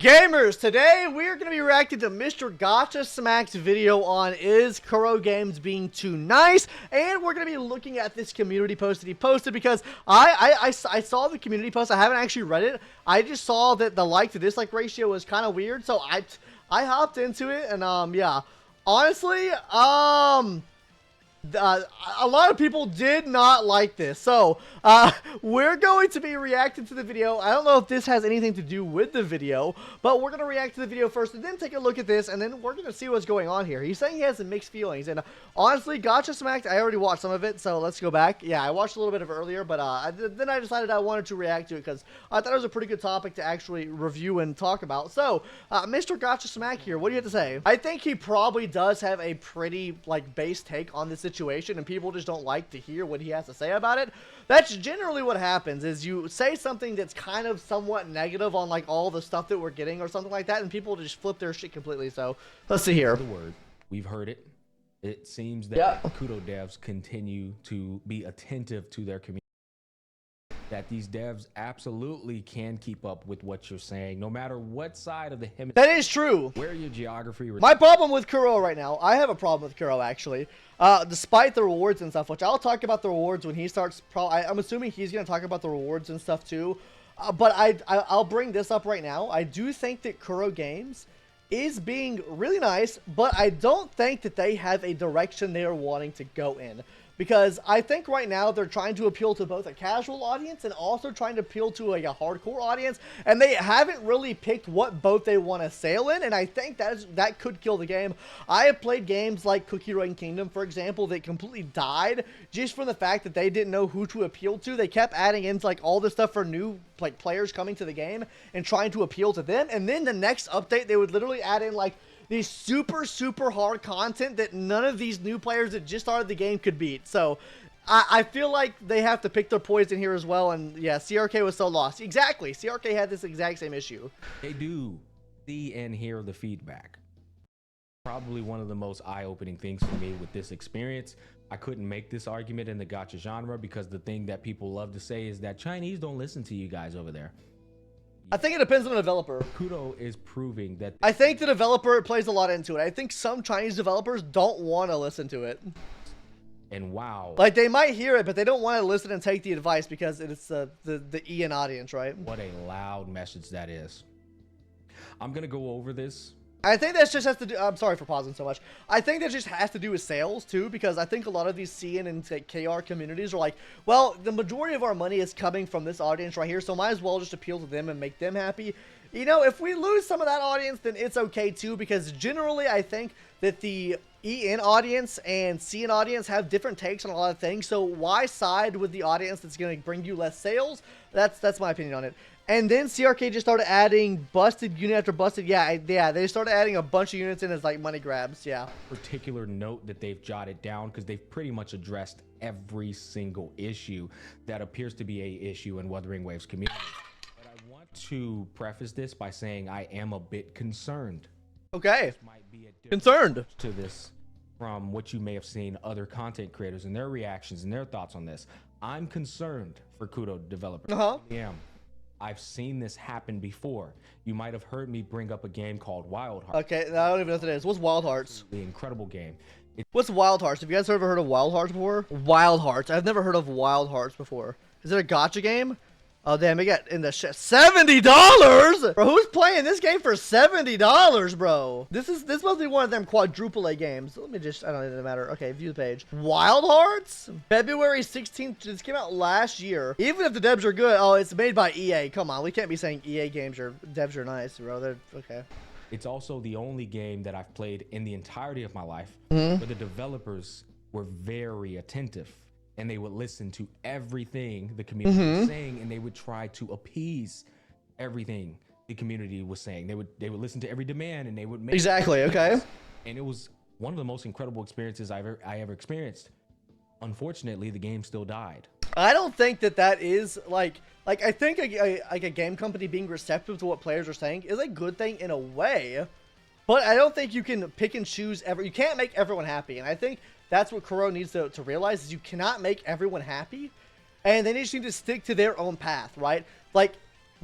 Gamers, today we're going to be reacting to Mr. Gacha Smacks video on Is Kuro Games Being Too Nice? And we're going to be looking at this community post that he posted because I saw the community post. I haven't actually read it. I just saw that the like to dislike ratio was kind of weird, so I hopped into it and yeah. Honestly, a lot of people did not like this, so we're going to be reacting to the video. I don't know if this has anything to do with the video, but we're going to react to the video first and then take a look at this, and then we're going to see what's going on here. He's saying he has some mixed feelings, and honestly, Gacha Smacked, I already watched some of it, so let's go back. Yeah, I watched a little bit of it earlier, but then I decided I wanted to react to it because I thought it was a pretty good topic to actually review and talk about. So, Mr. Gacha Smack here, what do you have to say? I think he probably does have a pretty, like, base take on this situation, and people just don't like to hear what he has to say about it. That's generally what happens, is you say something that's kind of somewhat negative on, like, all the stuff that we're getting or something like that, and people just flip their shit completely. So, let's see here. The word. We've heard it. It seems that Kudo devs continue to be attentive to their community. That these devs absolutely can keep up with what you're saying, no matter what side of the hemisphere. That is true. Where your geography. My problem with Kuro right now, I have a problem with Kuro actually. Despite the rewards and stuff, which I'll talk about the rewards when he starts. I'm assuming he's gonna talk about the rewards and stuff too. But I'll bring this up right now. I do think that Kuro Games is being really nice, but I don't think that they have a direction they are wanting to go in. Because I think right now they're trying to appeal to both a casual audience and also trying to appeal to like a hardcore audience, and they haven't really picked what boat they want to sail in, and I think that could kill the game. I have played games like Cookie Run Kingdom, for example, that completely died just from the fact that they didn't know who to appeal to. They kept adding in like all this stuff for new like players coming to the game and trying to appeal to them, and then the next update they would literally add in like these super hard content that none of these new players that just started the game could beat. So I feel like they have to pick their poison here as well. And yeah, CRK was so lost. Exactly. CRK had this exact same issue. They do see and hear the feedback. Probably one of the most eye-opening things for me with this experience. I couldn't make this argument in the gacha genre because the thing that people love to say is that Chinese don't listen to you guys over there. I think it depends on the developer. Kudo is proving that. I think the developer plays a lot into it. I think some Chinese developers don't want to listen to it. And wow. Like, they might hear it, but they don't want to listen and take the advice because it's the Ian audience, right? What a loud message that is. I'm going to go over this. I think that just has to do, I'm sorry for pausing so much. I think that just has to do with sales too, because I think a lot of these CN and KR communities are like, well, the majority of our money is coming from this audience right here, so might as well just appeal to them and make them happy. You know, if we lose some of that audience, then it's okay too, because generally I think that the EN audience and CN audience have different takes on a lot of things, so why side with the audience that's going to bring you less sales? That's my opinion on it. And then CRK just started adding busted unit after busted. Yeah, they started adding a bunch of units in as like money grabs. Yeah. Particular note that they've jotted down because they've pretty much addressed every single issue that appears to be a issue in Wuthering Waves community. But I want to preface this by saying I am a bit concerned. Okay. This might be a concerned to this from what you may have seen other content creators and their reactions and their thoughts on this. I'm concerned for Kudo developers. I am. I've seen this happen before. You might have heard me bring up a game called Wild Hearts. Okay, I don't even know what it is. What's Wild Hearts? The incredible game. What's Wild Hearts? Have you guys ever heard of Wild Hearts before? Wild Hearts. I've never heard of Wild Hearts before. Is it a gacha game? Oh damn, it got in the shit. $70? Bro, who's playing this game for $70, bro? This must be one of them quadruple A games. Let me just, I don't know, it doesn't matter. Okay, view the page. Wild Hearts? February 16th. This came out last year. Even if the devs are good, oh, it's made by EA. Come on, we can't be saying EA games or devs are nice, bro. They're okay. It's also the only game that I've played in the entirety of my life where the developers were very attentive. And they would listen to everything the community was saying, and they would try to appease everything the community was saying. They would listen to every demand, and they would make okay. And it was one of the most incredible experiences I ever experienced. Unfortunately, the game still died. I don't think that is like I think a game company being receptive to what players are saying is a good thing in a way, but I don't think you can pick and choose you can't make everyone happy, and I think that's what Kuro needs to realize is you cannot make everyone happy, and they just need to stick to their own path, right? Like,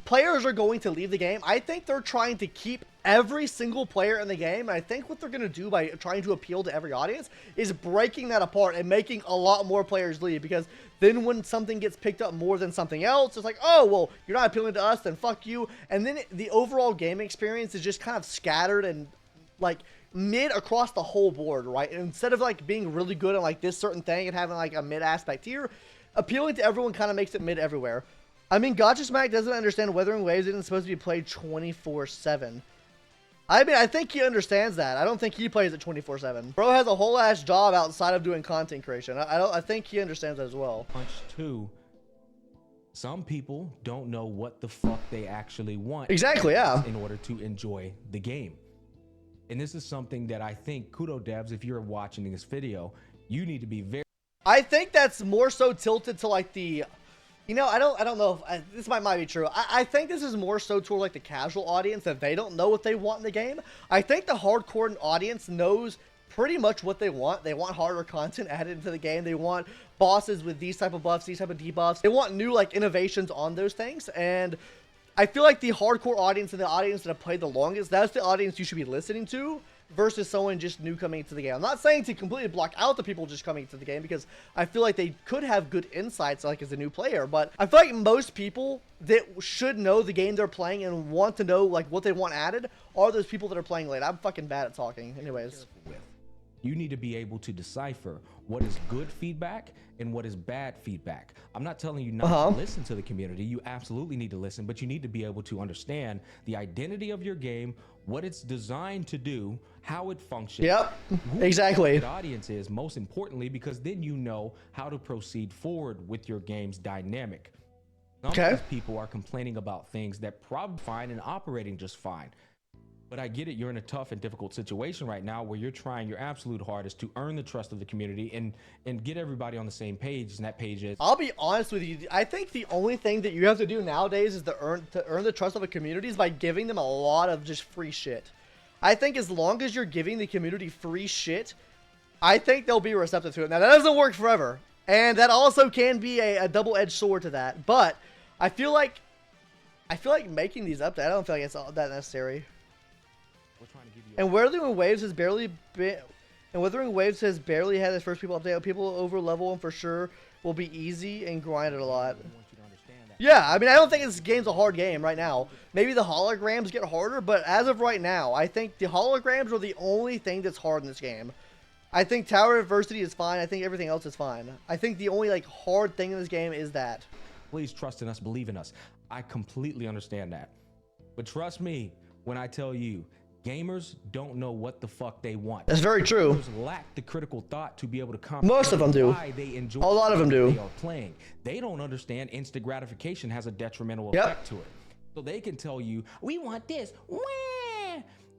players are going to leave the game. I think they're trying to keep every single player in the game. And I think what they're going to do by trying to appeal to every audience is breaking that apart and making a lot more players leave. Because then when something gets picked up more than something else, it's like, oh, well, you're not appealing to us, then fuck you. And then the overall game experience is just kind of scattered and like mid across the whole board, right? And instead of like being really good at like this certain thing and having like a mid aspect here, appealing to everyone kind of makes it mid everywhere. I mean, GACHA Smack doesn't understand Wuthering Waves isn't supposed to be played 24/7. I mean, I think he understands that. I don't think he plays it 24/7. Bro has a whole ass job outside of doing content creation. I think he understands that as well. Punch two. Some people don't know what the fuck they actually want. Exactly, yeah. In order to enjoy the game. And this is something that I think, kudo devs, if you're watching this video, you need to be very... I think that's more so tilted to like the... You know, I don't know if this might be true. I think this is more so toward like the casual audience that they don't know what they want in the game. I think the hardcore audience knows pretty much what they want. They want harder content added into the game. They want bosses with these type of buffs, these type of debuffs. They want new like innovations on those things. And I feel like the hardcore audience and the audience that have played the longest, that's the audience you should be listening to versus someone just new coming into the game. I'm not saying to completely block out the people just coming into the game because I feel like they could have good insights like as a new player, but I feel like most people that should know the game they're playing and want to know like what they want added are those people that are playing late. I'm fucking bad at talking. Anyways. You need to be able to decipher what is good feedback and what is bad feedback. I'm not telling you not to listen to the community. You absolutely need to listen, but you need to be able to understand the identity of your game, what it's designed to do, how it functions. Yep, exactly. The audience is, most importantly, because then you know how to proceed forward with your game's dynamic. Some of these people are complaining about things that probably fine and operating just fine. But I get it, you're in a tough and difficult situation right now where you're trying your absolute hardest to earn the trust of the community and get everybody on the same page, and that page is... I'll be honest with you, I think the only thing that you have to do nowadays is to earn the trust of a community is by giving them a lot of just free shit. I think as long as you're giving the community free shit, I think they'll be receptive to it. Now, that doesn't work forever, and that also can be a double-edged sword to that, but I feel like making these updates, I don't feel like it's all that necessary. And Wuthering Waves has barely been, had his first people update. People over level him for sure will be easy and grind it a lot. Yeah, I mean, I don't think this game's a hard game right now. Maybe the holograms get harder, but as of right now, I think the holograms are the only thing that's hard in this game. I think tower adversity is fine. I think everything else is fine. I think the only like hard thing in this game is that. Please trust in us, believe in us. I completely understand that. But trust me when I tell you, gamers don't know what the fuck they want. That's very true. Gamers lack the critical thought to be able to comprehend most of them do. Why they enjoy a lot of them do. They are playing. They don't understand instant gratification has a detrimental effect to it. So they can tell you, we want this, wah!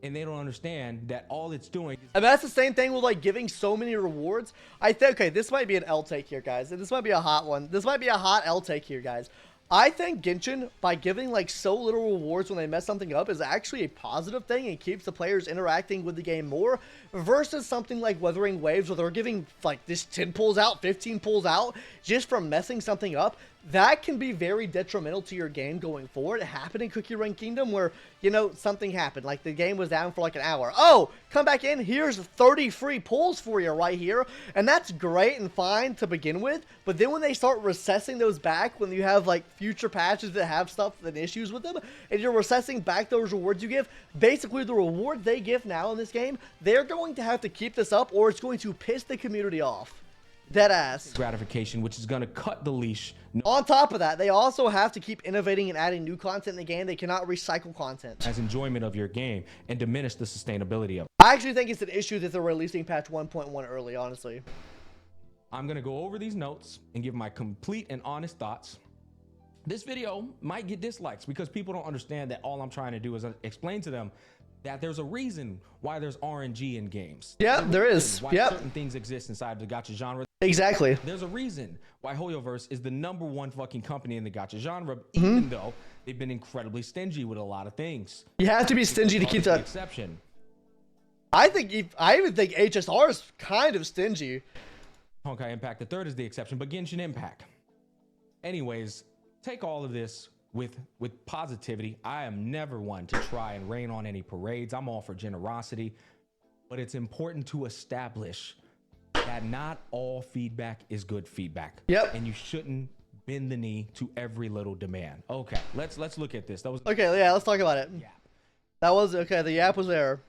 And they don't understand that all it's doing is... And that's the same thing with like giving so many rewards. I think, okay, this might be an L take here, guys. This might be a hot one. This might be a hot L take here, guys. I think Genshin, by giving like so little rewards when they mess something up, is actually a positive thing and keeps the players interacting with the game more versus something like Wuthering Waves where they're giving like this 10 pulls out, 15 pulls out just from messing something up. That can be very detrimental to your game going forward. It happened in Cookie Run Kingdom where, you know, something happened. Like the game was down for like an hour. Oh, come back in. Here's 30 free pulls for you right here. And that's great and fine to begin with. But then when they start recessing those back, when you have like future patches that have stuff and issues with them, and you're recessing back those rewards you give, basically the reward they give now in this game, they're going to have to keep this up or it's going to piss the community off. Deadass. Gratification, which is going to cut the leash. On top of that, they also have to keep innovating and adding new content in the game. They cannot recycle content. As enjoyment of your game and diminish the sustainability of it. I actually think it's an issue that they're releasing patch 1.1 early, honestly. I'm going to go over these notes and give my complete and honest thoughts. This video might get dislikes because people don't understand that all I'm trying to do is explain to them that there's a reason why there's RNG in games. Yeah, there is. Why certain things exist inside the gacha genre. Exactly. There's a reason why Hoyoverse is the #1 fucking company in the gacha genre, even though they've been incredibly stingy with a lot of things. You have to be stingy to keep the exception. I even think HSR is kind of stingy. Honkai Impact the Third is the exception, but Genshin Impact. Anyways, take all of this with positivity. I am never one to try and rain on any parades. I'm all for generosity, but it's important to establish that not all feedback is good feedback. Yep. And you shouldn't bend the knee to every little demand. Okay, let's look at this. That was okay. Yeah, let's talk about it. Yap. That was okay. The yap was there.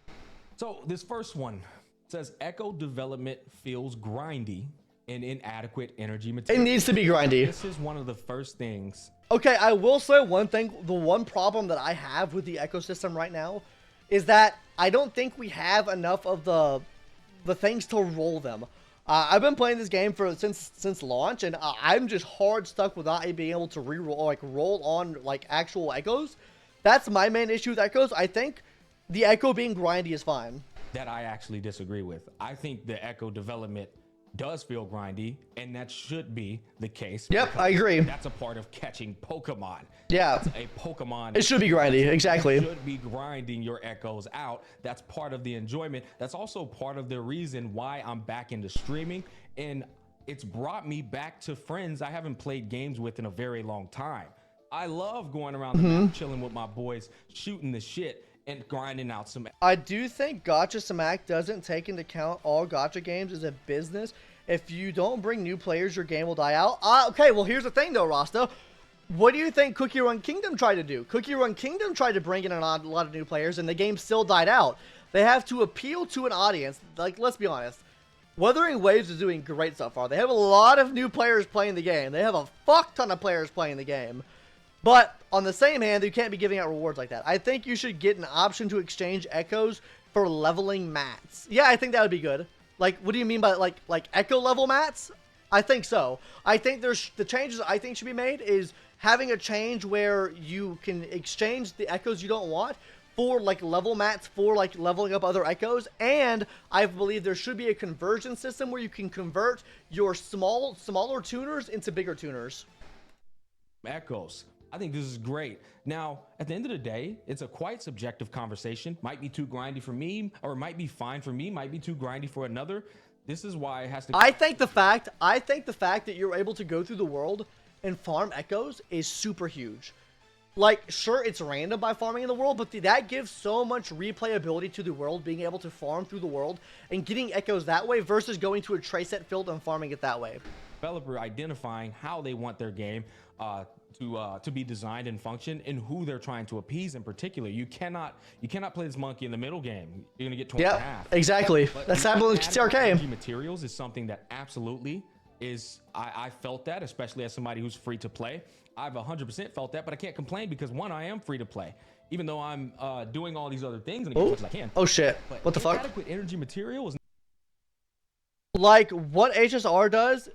So this first one says Echo development feels grindy and inadequate energy It material. needs to be grindy. This is one of the first things. Okay, I will say one thing. The one problem that I have with the ecosystem right now is that I don't think we have enough of the things to roll them. I've been playing this game since launch, and I'm just hard stuck with not being able to roll on like actual echoes. That's my main issue with echoes. I think the echo being grindy is fine. That I actually disagree with. I think the Echo development does feel grindy, and that should be the case. Yep, I agree. That's a part of catching Pokemon. Yeah. It's a Pokemon. It should be grindy, exactly. You should be grinding your echoes out. That's part of the enjoyment. That's also part of the reason why I'm back into streaming, and it's brought me back to friends I haven't played games with in a very long time. I love going around the map, chilling with my boys, shooting the shit, and grinding out some. I do think GACHA SMACK doesn't take into account all gacha games as a business. If you don't bring new players, your game will die out. Okay, well, here's the thing, though, Rasta. What do you think Cookie Run Kingdom tried to do? Cookie Run Kingdom tried to bring in a lot of new players, and the game still died out. They have to appeal to an audience. Like, let's be honest. Wuthering Waves is doing great so far. They have a lot of new players playing the game. They have a fuck ton of players playing the game. But on the same hand, you can't be giving out rewards like that. I think you should get an option to exchange echoes for leveling mats. Yeah, I think that would be good. Like, what do you mean by like echo level mats? I think so. I think there's the changes I think should be made is having a change where you can exchange the echoes you don't want for like level mats for like leveling up other echoes. And I believe there should be a conversion system where you can convert your smaller tuners into bigger tuners. Echoes. I think this is great. Now, at the end of the day, it's a quite subjective conversation. Might be too grindy for me, or it might be fine for me, might be too grindy for another. This is why it has to. I think the fact that you're able to go through the world and farm echoes is super huge. Like, sure, it's random by farming in the world, but that gives so much replayability to the world, being able to farm through the world and getting echoes that way versus going to a trace set field and farming it that way. Developer identifying how they want their game to be designed and function, and who they're trying to appease in particular. You cannot play this monkey in the middle game. You're gonna get 20 and a half. Exactly. But that's happening with CRK. Materials is something that absolutely is. I felt that, especially as somebody who's free to play. I've 100% felt that, but I can't complain because one, I am free to play, even though I'm doing all these other things and as much as I can. Oh shit! But What the fuck? Adequate energy material is like what HSR does.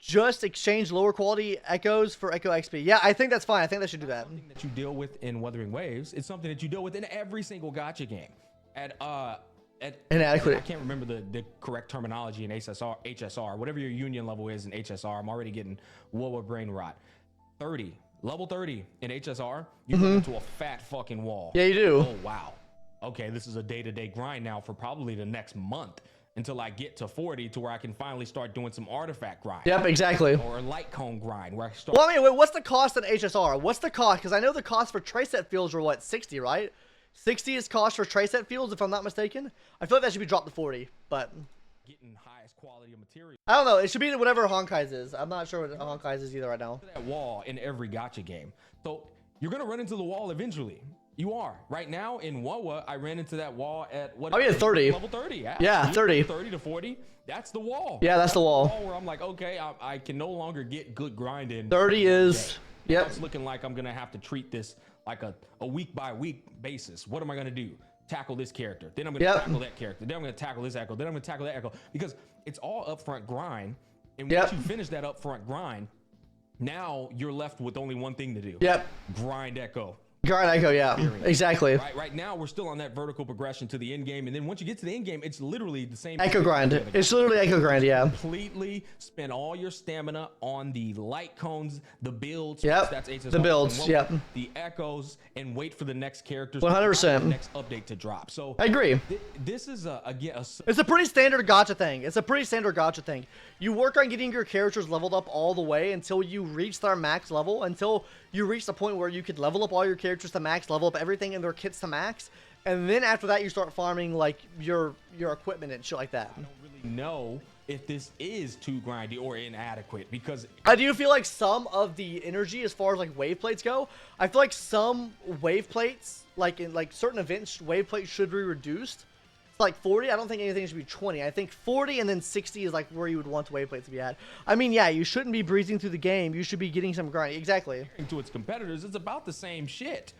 Just exchange lower quality echoes for Echo XP. Yeah, I think that's fine. I think they should do that. Something that you deal with in Wuthering Waves. It's something that you deal with in every single gacha game. Inadequate. I can't remember the correct terminology in HSR, whatever your union level is in HSR. I'm already getting lower brain rot. Level 30 in HSR, you run into a fat fucking wall. Yeah, you do. Oh wow. Okay, this is a day-to-day grind now for probably the next month, until I get to 40 to where I can finally start doing some artifact grind. Yep, exactly. Or a light cone grind where I start. Well, I mean, wait, what's the cost in HSR? What's the cost? Because I know the cost for trace set fields are what, 60, right? 60 is cost for trace set fields, if I'm not mistaken. I feel like that should be dropped to 40, but Getting highest quality of material. I don't know. It should be whatever Honkai's is. I'm not sure what Honkai's is either right now. That wall in every gacha game. So you're gonna run into the wall eventually. You are. Right now in Wawa, I ran into that wall at what? Oh yeah, 30. Level 30. Yeah, 30. 30 to 40. That's the wall. Yeah, that's the wall. Where I'm like, okay, I can no longer get good grinding. 30 is. Yep. It's looking like I'm gonna have to treat this like a week by week basis. What am I gonna do? Tackle this character. Then I'm gonna tackle that character. Then I'm gonna tackle this echo. Then I'm gonna tackle that echo. Because it's all upfront grind. And once you finish that upfront grind, now you're left with only one thing to do. Yep. Grind echo. Grind echo, yeah. Period. Exactly. Right now, we're still on that vertical progression to the end game. And then once you get to the end game, it's literally the same. Echo grind. It's literally echo grind, yeah. Completely spend all your stamina on the light cones, the builds. Yep. That's HSR, the builds, yep. The echoes, and wait for the next characters. 100%. Next update to drop. So I agree. This is again. It's a pretty standard gacha thing. It's a pretty standard gacha thing. You work on getting your characters leveled up all the way until you reach their max level, until you reach the point where you could level up all your characters to max, level up everything in their kits to max, and then after that you start farming like your equipment and shit like that. I don't really know if this is too grindy or inadequate, because I do feel like some of the energy as far as like wave plates go, I feel like some wave plates, like in like certain events, wave plates should be reduced. It's like 40. I don't think anything should be 20. I think 40 and then 60 is like where you would want the wave plates to be at. I mean, yeah, you shouldn't be breezing through the game. You should be getting some grind. Exactly. to its competitors, it's about the same shit.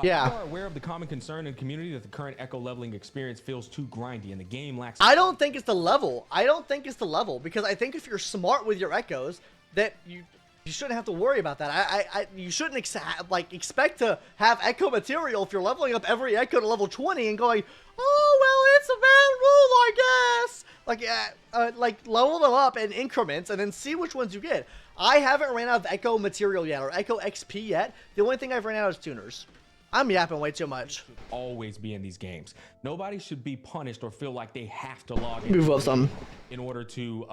Yeah. We are aware of the common concern in the community that the current echo leveling experience feels too grindy and the game lacks. I don't think it's the level. I don't think it's the level, because I think if you're smart with your echoes, that you shouldn't have to worry about that. You shouldn't expect to have echo material if you're leveling up every echo to level 20 and going, oh well, it's a bad rule, I guess. Like level them up in increments and then see which ones you get. I haven't ran out of echo material yet or echo XP yet. The only thing I've ran out is tuners. I'm yapping way too much. Always be in these games. Nobody should be punished or feel like they have to log Move up some in order to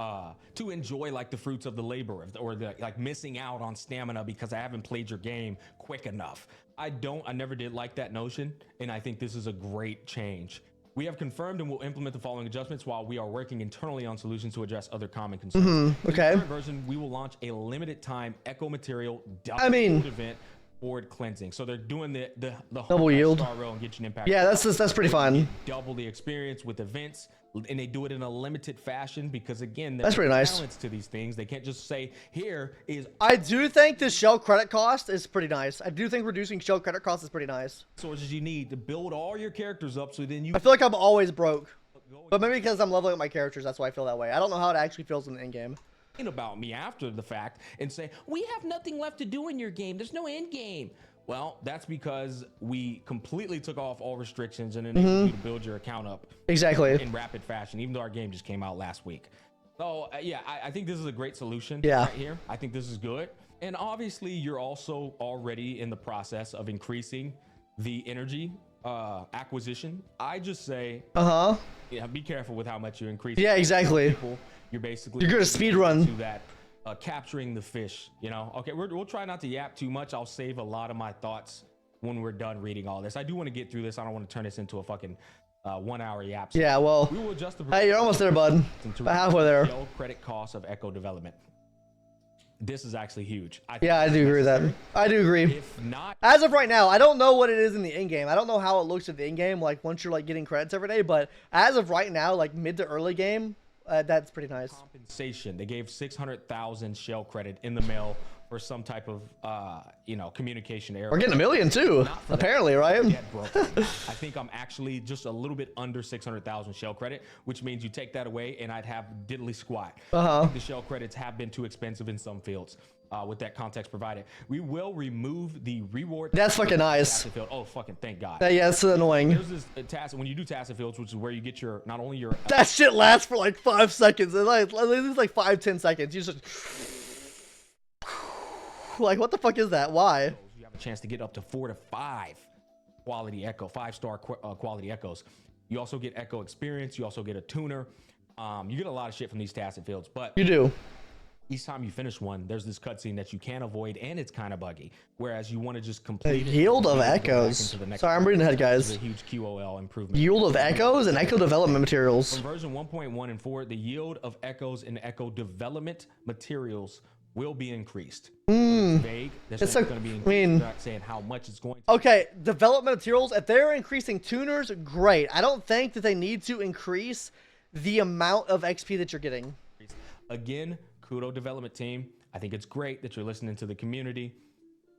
enjoy like the fruits of the labor, or the like missing out on stamina because I haven't played your game quick enough. I never did like that notion, and I think this is a great change. We have confirmed and will implement the following adjustments while we are working internally on solutions to address other common concerns. Okay. In the current version, we will launch a limited time echo material event board cleansing. So they're doing the double yield star row and get you an impact. Yeah, that's pretty fun. Double the experience with events, and they do it in a limited fashion because again, that's pretty nice. Balance to these things. They can't just say here is. I do think the shell credit cost is pretty nice. I do think reducing shell credit cost is pretty nice. Sources you need to build all your characters up, so then you. I feel like I'm always broke, but maybe because I'm leveling up my characters, that's why I feel that way. I don't know how it actually feels in the end game. About me after the fact and say we have nothing left to do in your game, there's no end game. Well, that's because we completely took off all restrictions and enabled you to build your account up exactly in rapid fashion, even though our game just came out last week. So yeah, I think this is a great solution right here. I think this is good, and obviously you're also already in the process of increasing the energy acquisition. I just say yeah, be careful with how much you increase. Yeah, exactly. You're gonna speed run to that capturing the fish, you know. Okay, we'll try not to yap too much. I'll save a lot of my thoughts when we're done reading all this. I do want to get through this. I don't want to turn this into a fucking 1 hour yap. Yeah, well, we will adjust the hey, you're almost there, bud. About halfway there. Credit costs of echo development. This is actually huge. I do agree with that. I do agree. If not, as of right now, I don't know what it is in the in game. I don't know how it looks at the in game, like once you're like getting credits every day. But as of right now, like mid to early game, that's pretty nice. Compensation. They gave 600,000 shell credit in the mail for some type of communication error. We're getting 1 million too, apparently, right? I think I'm actually just a little bit under 600,000 shell credit, which means you take that away and I'd have diddly squat. The shell credits have been too expensive in some fields. With that context provided, we will remove the reward. That's fucking nice. Oh, fucking thank God. Yeah, it's annoying. There's this task when you do tacit fields, which is where you get your not only your. That shit lasts for like 5 seconds. It's like 5-10 seconds. You just like, what the fuck is that? Why? You have a chance to get up to 4 to 5 quality echo, 5-star quality echoes. You also get echo experience. You also get a tuner. You get a lot of shit from these tacit fields, but you do. Each time you finish one, there's this cutscene that you can't avoid, and it's kind of buggy. Whereas you want to just complete the yield of echoes. Sorry, I'm reading ahead, guys. A huge QOL improvement. Yield of echoes and echo development materials. From version 1.1 and 4, the yield of echoes and echo development materials will be increased. It's vague. It's going to be increased. I mean, not saying how much it's going to. Okay, development materials. If they're increasing tuners, great. I don't think that they need to increase the amount of XP that you're getting. Again. Kudo development team. I think it's great that you're listening to the community.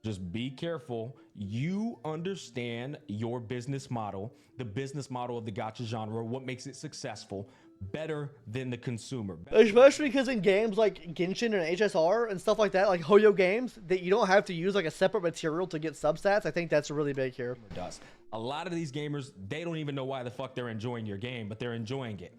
Just be careful. You understand your business model, the business model of the gacha genre, what makes it successful better than the consumer. Especially because in games like Genshin and HSR and stuff like that, like Hoyo games, that you don't have to use like a separate material to get substats. I think that's really big here. A lot of these gamers, they don't even know why the fuck they're enjoying your game, but they're enjoying it.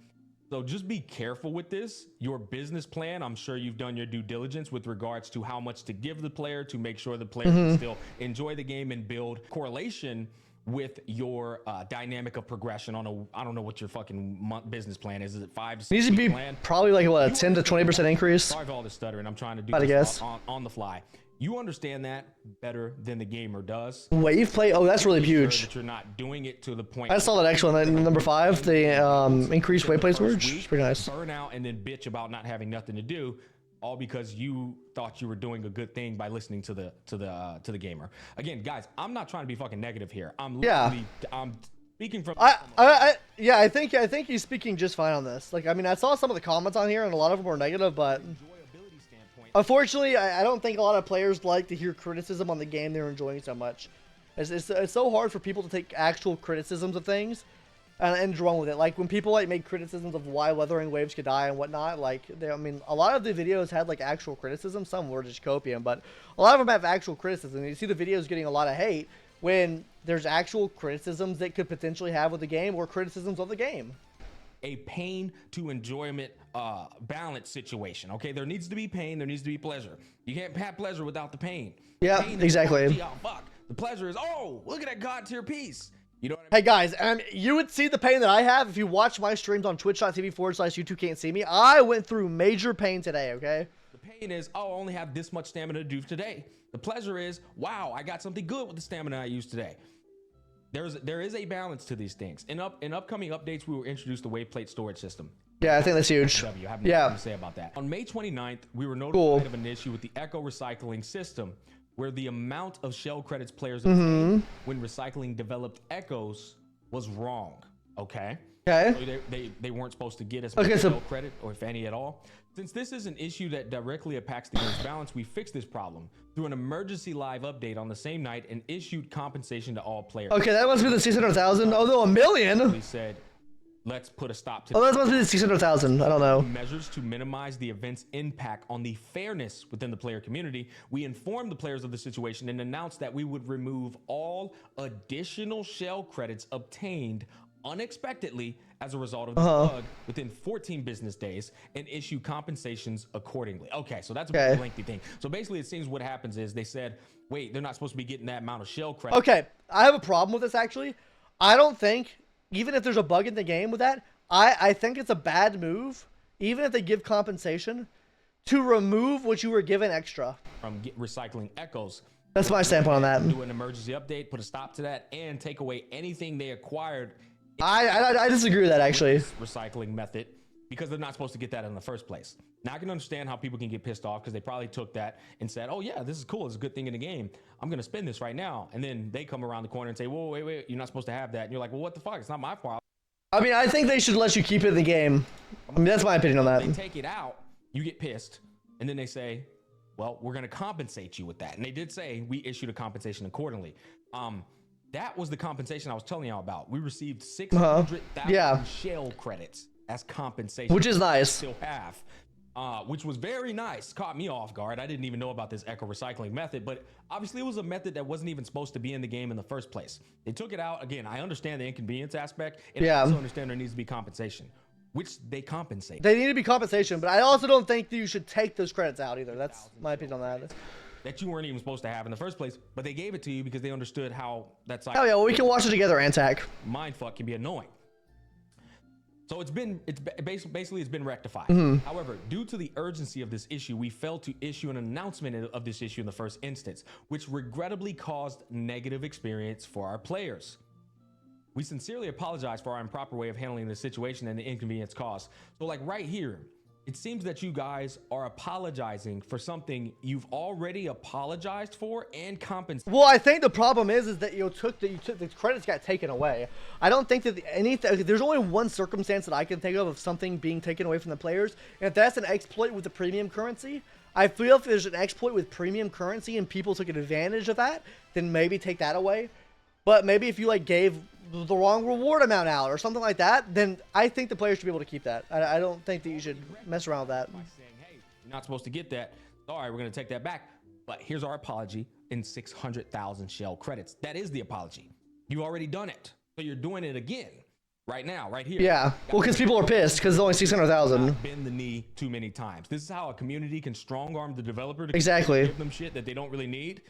So just be careful with this. Your business plan, I'm sure you've done your due diligence with regards to how much to give the player to make sure the player can still enjoy the game and build correlation with your dynamic of progression on a, I don't know what your fucking business plan is. Is it 5 to 6 needs to be plan? Probably like what, a 10 to 20% increase. Sorry for all the stuttering. I'm trying to do this on the fly. You understand that better than the gamer does. Wave play. Oh, that's really huge. That you're not doing it to the point. I saw that actually on number 5, the increased wave play storage. It's pretty nice. Burn out and then bitch about not having nothing to do, all because you thought you were doing a good thing by listening to the gamer. Again, guys, I'm not trying to be fucking negative here. I'm speaking from. Yeah, I think he's speaking just fine on this. Like, I mean, I saw some of the comments on here, and a lot of them were negative, but unfortunately, I don't think a lot of players like to hear criticism on the game they're enjoying so much. It's so hard for people to take actual criticisms of things and run with it. Like, when people like make criticisms of why Wuthering Waves could die and whatnot, like, I mean, a lot of the videos had like actual criticism. Some were just copium, but a lot of them have actual criticism. You see the videos getting a lot of hate when there's actual criticisms that could potentially have with the game or criticisms of the game. A pain to enjoyment balance situation. Okay, there needs to be pain, there needs to be pleasure. You can't have pleasure without the pain. Yeah, exactly. Oh, fuck. The pleasure is, oh, look at that God tier piece. You know what I mean? Hey guys, you would see the pain that I have if you watch my streams on twitch.tv/YouTube can't see me. I went through major pain today, okay? The pain is, oh, I only have this much stamina to do today. The pleasure is, wow, I got something good with the stamina I used today. There is a balance to these things. In upcoming updates, we will introduce the wave plate storage system. Yeah, I think that's huge. I have nothing to say about that. On May 29th, we were notified of an issue with the Echo recycling system, where the amount of shell credits players obtained when recycling developed Echoes was wrong. Okay. Okay. So they weren't supposed to get as much shell credit, or if any at all. Since this is an issue that directly impacts the game's balance, we fixed this problem through an emergency live update on the same night and issued compensation to all players. Okay, that must be the 600,000. Oh no, 1 million. We said, let's put a stop to. Oh, that must be the 600,000. I don't know. Measures to minimize the event's impact on the fairness within the player community. We informed the players of the situation and announced that we would remove all additional shell credits obtained unexpectedly as a result of the bug within 14 business days and issue compensations accordingly. Okay, so that's a pretty lengthy thing. So basically, it seems what happens is they said, wait, they're not supposed to be getting that amount of shell credit. Okay, I have a problem with this actually. I don't think, even if there's a bug in the game with that, I think it's a bad move, even if they give compensation, to remove what you were given extra. From recycling Echoes. That's my standpoint on that. Do an emergency update, put a stop to that, and take away anything they acquired. I disagree with that actually. Recycling method, because they're not supposed to get that in the first place. Now I can understand how people can get pissed off because they probably took that and said, oh yeah, this is cool, it's a good thing in the game, I'm gonna spend this right now, and then they come around the corner and say, whoa, wait, you're not supposed to have that, and you're like, well, what the fuck, it's not my fault. I mean, I think they should let you keep it in the game. I mean, that's my opinion on that. They take it out, you get pissed, and then they say, well, we're gonna compensate you with that. And they did say we issued a compensation accordingly. That was the compensation I was telling y'all about. We received 600,000 shell credits as compensation, which is nice. Still have, which was very nice. Caught me off guard. I didn't even know about this echo recycling method, but obviously it was a method that wasn't even supposed to be in the game in the first place. They took it out. Again, I understand the inconvenience aspect, and I also understand there needs to be compensation, which they compensate. They need to be compensation, but I also don't think that you should take those credits out either. That's my opinion on that. That you weren't even supposed to have in the first place, but they gave it to you because they understood how that's like. Oh yeah, well, we can watch it together, Antac. Mindfuck can be annoying. So it's basically been rectified. However, due to the urgency of this issue, we failed to issue an announcement of this issue in the first instance, which regrettably caused negative experience for our players. We sincerely apologize for our improper way of handling the situation and the inconvenience caused. So like right here, it seems that you guys are apologizing for something you've already apologized for and compensated. Well, I think the problem is that you took the credits got taken away. I don't think that there's only one circumstance that I can think of something being taken away from the players, and if that's an exploit with the premium currency, I feel if there's an exploit with premium currency and people took advantage of that, then maybe take that away. But maybe if you like gave the wrong reward amount out or something like that, then I think the players should be able to keep that. I don't think that you should mess around with that. By saying, hey, you're not supposed to get that. Sorry, we're going to take that back. But here's our apology in 600,000 shell credits. That is the apology. You already done it. So you're doing it again right now, right here. Yeah. Well, because people are pissed because it's only 600,000. Bend the knee too many times. This is how a community can strong arm the developer to give them shit that they don't really need.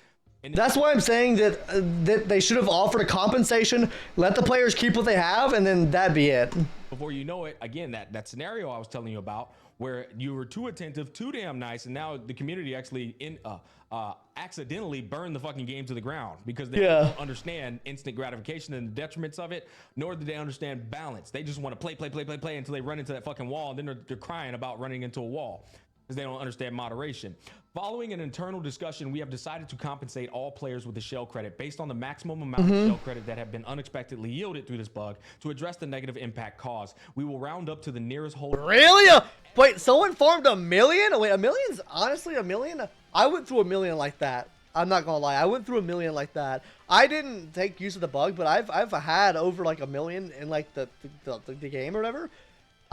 And That's why I'm saying that that they should have offered a compensation, let the players keep what they have, and then that'd be it. before you know it, again, that scenario I was telling you about, where you were too attentive, too damn nice, and now the community actually accidentally burned the fucking game to the ground because they don't understand instant gratification and the detriments of it, nor do they understand balance. They just want to play until they run into that fucking wall, and then they're crying about running into a wall because they don't understand moderation. Following an internal discussion, we have decided to compensate all players with a shell credit based on the maximum amount of shell credit that have been unexpectedly yielded through this bug to address the negative impact caused. We will round up to the nearest whole. Really? Wait, someone farmed 1 million? Wait, 1 million's honestly 1 million? I went through 1 million like that. I'm not gonna lie, I went through 1 million like that. I didn't take use of the bug, but I've had over like 1 million in like the game or whatever.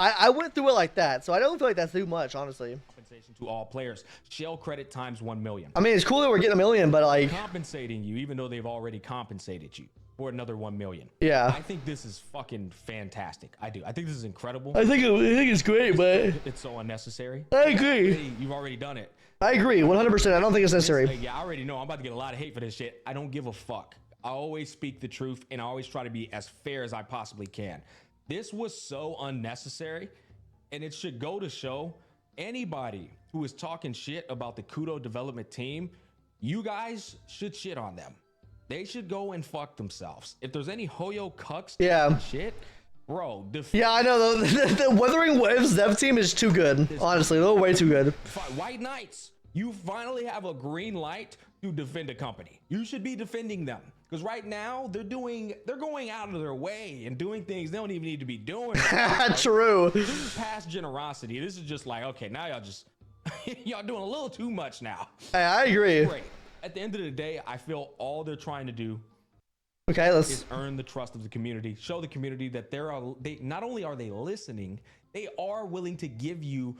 I went through it like that, so I don't feel like that's too much, honestly. Compensation to all players. Shell credit times 1 million. I mean, it's cool that we're getting 1 million, but like Compensating you, even though they've already compensated you for another 1 million. Yeah. I think this is fucking fantastic. I do. I think this is incredible. I think it's great, but It's so unnecessary. I agree. Hey, you've already done it. I agree, 100%. I don't think it's necessary. Yeah, I already know. I'm about to get a lot of hate for this shit. I don't give a fuck. I always speak the truth, and I always try to be as fair as I possibly can. This was so unnecessary, and it should go to show anybody who is talking shit about the Kudo development team, you guys should shit on them. They should go and fuck themselves. If there's any Hoyo cucks shit, bro. Yeah, I know. The Wuthering Waves dev team is too good. Honestly, they're way too good. White Knights, you finally have a green light to defend a company. You should be defending them. Because right now they're going out of their way and doing things they don't even need to be doing. True. This is past generosity. This is just like, okay, now y'all just y'all doing a little too much now. Hey, I agree. Great. At the end of the day, I feel all they're trying to do is earn the trust of the community, show the community that they not only are they listening, they are willing to give you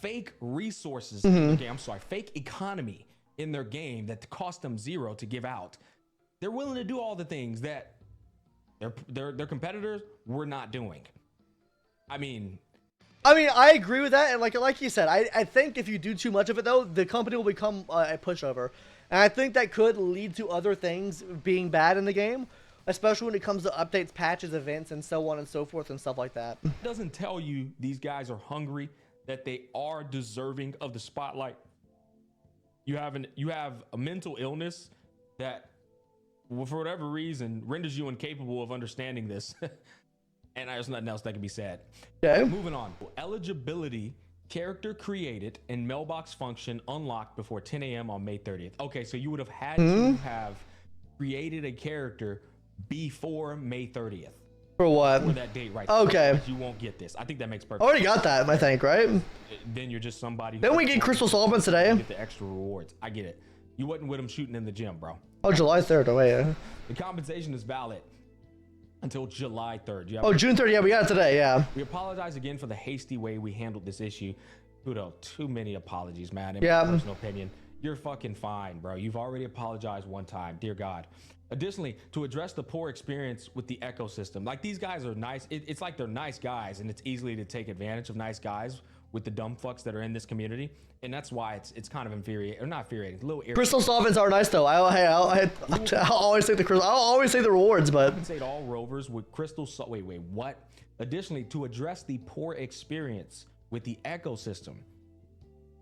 fake resources in their game. I'm sorry, fake economy in their game that cost them zero to give out. They're willing to do all the things that their competitors were not doing. I mean, I agree with that, and like you said, I think if you do too much of it though, the company will become a pushover, and I think that could lead to other things being bad in the game, especially when it comes to updates, patches, events, and so on and so forth and stuff like that. It doesn't tell you these guys are hungry, that they are deserving of the spotlight. You have a mental illness that, for whatever reason, renders you incapable of understanding this. And there's nothing else that can be said. Okay. Moving on. Eligibility, character created, and mailbox function unlocked before 10 a.m. on May 30th. Okay, so you would have had to have created a character before May 30th. For what? For that date right Okay. there. You won't get this. I think that makes perfect I already got that, I think, right? Then you're just somebody. Then we get crystal solvents today. Get the extra rewards. I get it. You wasn't with them shooting in the gym, bro. Oh, July 3rd. Oh, wait. Yeah. The compensation is valid until July 3rd. Oh, June 3rd. Yeah, we got it today. Yeah. We apologize again for the hasty way we handled this issue. Kudo, too many apologies, man. In Yeah. my personal opinion, you're fucking fine, bro. You've already apologized one time. Dear God. Additionally, to address the poor experience with the ecosystem, like these guys are nice. It's like they're nice guys, and it's easily to take advantage of nice guys with the dumb fucks that are in this community, and that's why it's kind of infuriating, or not infuriating, a little irritating. Crystal solvents are nice though. I'll always say the crystal. I'll always say the rewards, but Compensate all rovers with crystal. Wait, what? Additionally, to address the poor experience with the ecosystem,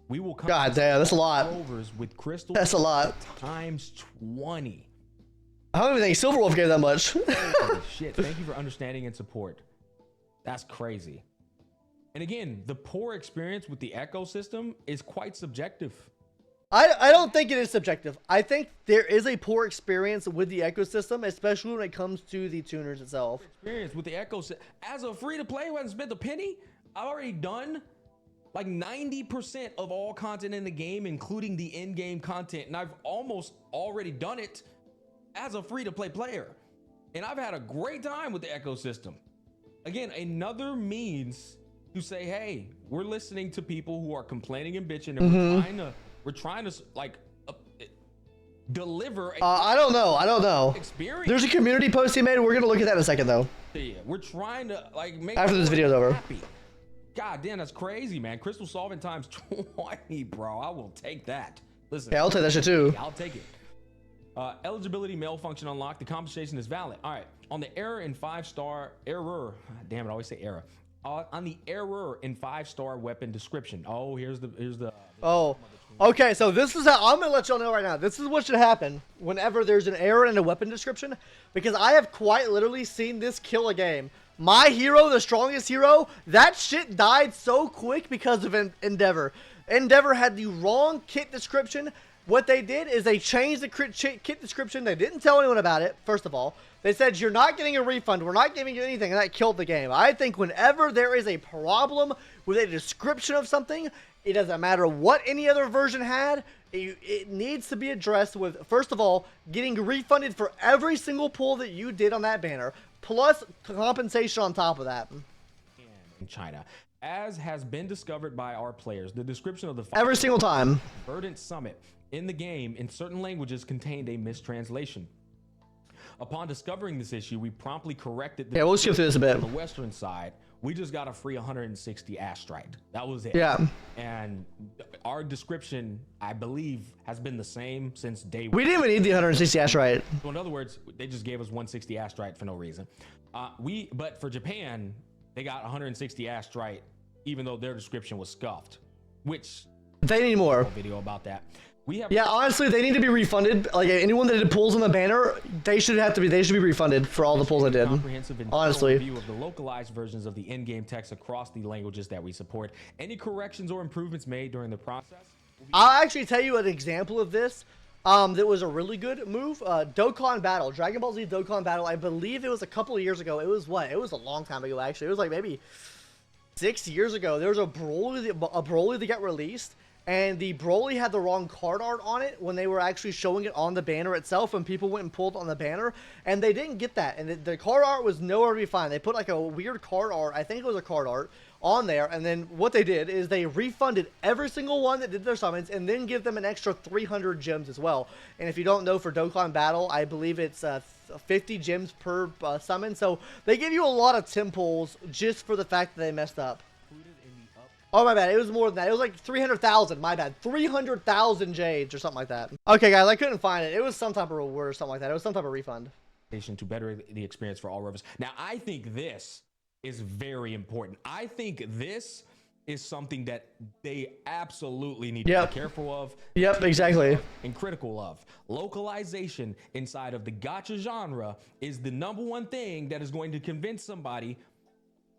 we will. God damn, that's a lot. Rovers with crystal. That's a lot. Times 20. I don't even think Silverwolf gave that much. Holy shit! Thank you for understanding and support. That's crazy. And again, the poor experience with the ecosystem is quite subjective. I don't think it is subjective. I think there is a poor experience with the ecosystem, especially when it comes to the tuners itself. Experience with the ecosystem. As a free-to-play who hasn't spent a penny, I've already done like 90% of all content in the game, including the in-game content. And I've almost already done it as a free-to-play player. And I've had a great time with the ecosystem. Again, another means to say, hey, we're listening to people who are complaining and bitching, and we're trying to like deliver. I don't know. Experience. There's a community post he made. We're gonna look at that in a second, though. Yeah, we're trying to like make after this video's over. Happy. God damn, that's crazy, man. Crystal solvent times 20, bro. I will take that. Listen. Yeah, I'll take that shit too. I'll take it. Eligibility malfunction unlocked. The compensation is valid. All right. On the error in 5-star error. Damn it, I always say error. On the error in 5-star weapon description. Oh, here's the. Oh. Okay, so this is how I'm gonna let y'all know right now. This is what should happen whenever there's an error in a weapon description, because I have quite literally seen this kill a game. My hero, the strongest hero, that shit died so quick because of Endeavor. Endeavor had the wrong kit description. What they did is they changed the kit description. They didn't tell anyone about it, first of all. They said, you're not getting a refund. We're not giving you anything. And that killed the game. I think whenever there is a problem with a description of something, it doesn't matter what any other version had. It needs to be addressed with, first of all, getting refunded for every single pull that you did on that banner, plus compensation on top of that. In China, as has been discovered by our players, the description of the every single time Verdant Summit in the game in certain languages contained a mistranslation. Upon discovering this issue, we promptly corrected the we'll skip through this a bit. On the western side, we just got a free 160 airstrike. That was it. Yeah. And our description, I believe, has been the same since day one. We didn't even need the 160 airstrike. So in other words, they just gave us 160 airstrike for no reason. But for Japan, they got 160 airstrike, even though their description was scuffed, which they need more. Video about that. Yeah, honestly, they need to be refunded. Like anyone that did pulls on the banner, they should be refunded for all the pulls they did. Honestly, review of the localized versions of the in-game text across the languages that we support. Any corrections or improvements made during the process? I'll actually tell you an example of this. That was a really good move. Dokkan Battle, Dragon Ball Z Dokkan Battle. I believe it was a couple of years ago. It was what? It was a long time ago. Actually, it was like maybe 6 years ago. There was a Broly that got released. And the Broly had the wrong card art on it when they were actually showing it on the banner itself, and people went and pulled on the banner, and they didn't get that. And the card art was nowhere to be found. They put like a weird card art, I think it was a card art, on there, and then what they did is they refunded every single one that did their summons, and then give them an extra 300 gems as well. And if you don't know, for Dokkan Battle, I believe it's 50 gems per summon, so they give you a lot of Tim pulls just for the fact that they messed up. Oh, my bad. It was more than that. It was like 300,000. My bad. 300,000 jades or something like that. Okay, guys, I couldn't find it. It was some type of reward or something like that. It was some type of refund. To better the experience for all rovers. Now, I think this is very important. I think this is something that they absolutely need to be careful of. Yep, exactly. And critical of. Localization inside of the gacha genre is the #1 thing that is going to convince somebody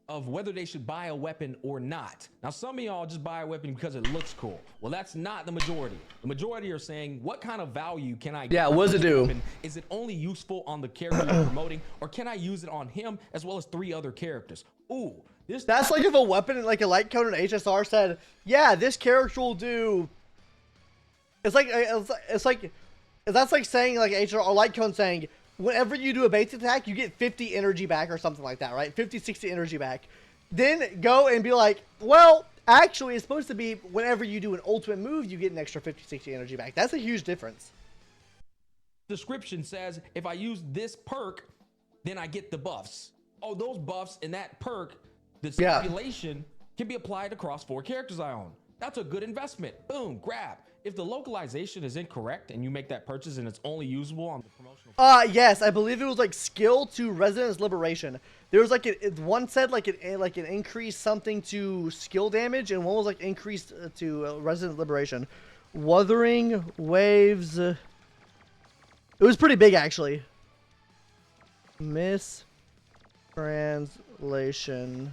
of whether they should buy a weapon or not. Now, some of y'all just buy a weapon because it looks cool. Well, that's not the majority. The majority are saying, what kind of value can I get? Yeah, what does it do? Weapon? Is it only useful on the character you're promoting, or can I use it on him as well as 3 other characters? Ooh, that's like if a weapon, like a light code in HSR said, yeah, this character will do. It's like that's like saying like HSR or light code saying, whenever you do a base attack, you get 50 energy back or something like that, right? 50, 60 energy back. Then go and be like, well, actually, it's supposed to be whenever you do an ultimate move, you get an extra 50, 60 energy back. That's a huge difference. Description says, if I use this perk, then I get the buffs. Oh, those buffs and that perk, the stipulation can be applied across 4 characters I own. That's a good investment. Boom, grab. If the localization is incorrect and you make that purchase and it's only usable on the promotional yes, I believe it was like skill to Resonance Liberation. There was like one said like an increase something to skill damage, and one was like increased to Resonance Liberation. Wuthering Waves. It was pretty big actually. Mistranslation.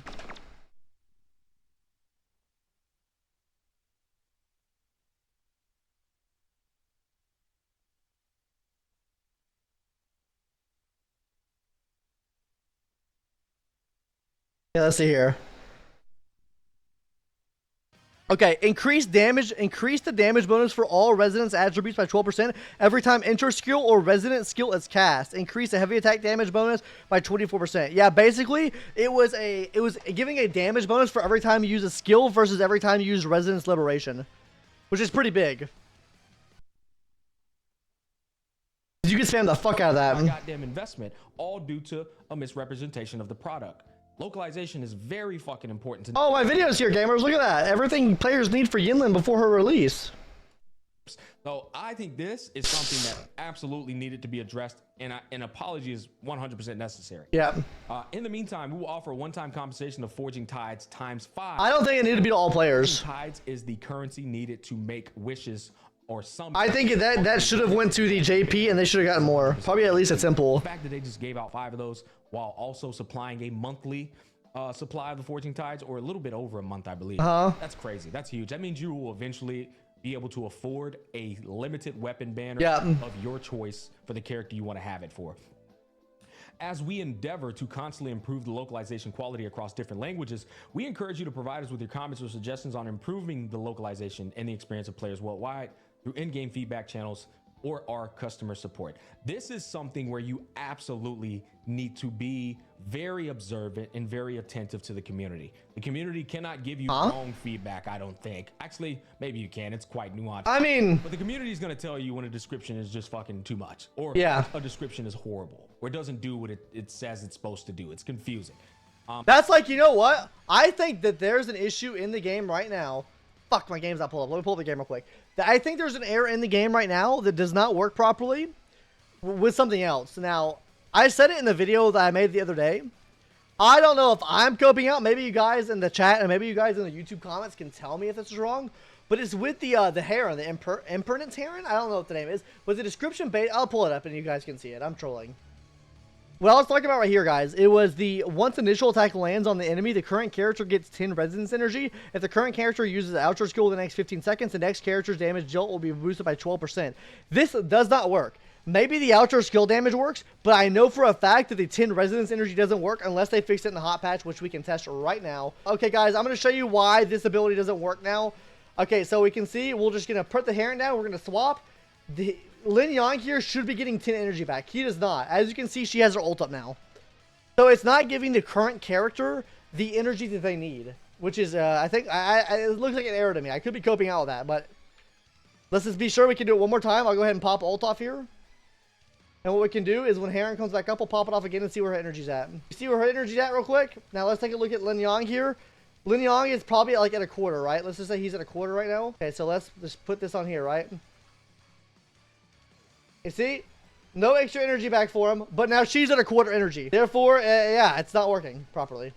Yeah, let's see here. Okay, increase the damage bonus for all resonance attributes by 12% every time enter skill or resonant skill is cast. Increase the heavy attack damage bonus by 24%. Yeah, basically, it was giving a damage bonus for every time you use a skill versus every time you use resonance liberation, which is pretty big. You can spam the fuck out of that. Goddamn investment, all due to a misrepresentation of the product. Localization is very fucking important to. Oh, my video's here, gamers. Look at that. Everything players need for Yinlin before her release. So I think this is something that absolutely needed to be addressed, and an apology is 100% necessary. Yeah. In the meantime, we will offer a one-time compensation of Forging Tides times 5. I don't think it needed to be to all players. Forging Tides is the currency needed to make wishes or something. I think that should have went to the JP, and they should have gotten more. Probably at least a simple. The fact that they just gave out 5 of those while also supplying a monthly supply of the Forging Tides, or a little bit over a month, I believe. That's crazy. That's huge. That means you will eventually be able to afford a limited weapon banner of your choice for the character you want to have it for. As we endeavor to constantly improve the localization quality across different languages, we encourage you to provide us with your comments or suggestions on improving the localization and the experience of players worldwide through in-game feedback channels or our customer support. This is something where you absolutely need to be very observant and very attentive to the community. The community cannot give you wrong feedback, I don't think. Actually, maybe you can. It's quite nuanced. I mean, but the community is going to tell you when a description is just fucking too much, or a description is horrible, or it doesn't do what it says it's supposed to do. It's confusing. That's like, you know what? I think that there's an issue in the game right now. Fuck, my game's not pulled up. Let me pull up the game real quick. I think there's an error in the game right now that does not work properly with something else. Now, I said it in the video that I made the other day. I don't know if I'm coping out. Maybe you guys in the chat and maybe you guys in the YouTube comments can tell me if this is wrong. But it's with the heron, the impertinence heron. I don't know what the name is. With the description bait, I'll pull it up and you guys can see it. I'm trolling. What I was talking about right here, guys, it was the once initial attack lands on the enemy, the current character gets 10 resonance energy. If the current character uses the outro skill in the next 15 seconds, the next character's damage jolt will be boosted by 12%. This does not work. Maybe the outro skill damage works, but I know for a fact that the 10 resonance energy doesn't work unless they fix it in the hot patch, which we can test right now. Okay, guys, I'm going to show you why this ability doesn't work now. Okay, so we can see, we're just going to put the heron down, we're going to swap. The Lin Yang here should be getting 10 energy back. He does not. As you can see, she has her ult up now. So it's not giving the current character the energy that they need, which is, I think, it looks like an error to me. I could be coping out with that, but let's just be sure we can do it one more time. I'll go ahead and pop ult off here. And what we can do is when Heron comes back up, we'll pop it off again and see where her energy's at. You see where her energy's at real quick? Now let's take a look at Lin Yang here. Lin Yang is probably like at a quarter, right? Let's just say he's at a quarter right now. Okay, so let's just put this on here, right? You see? No extra energy back for him, but now she's at a quarter energy. Therefore, yeah, it's not working properly.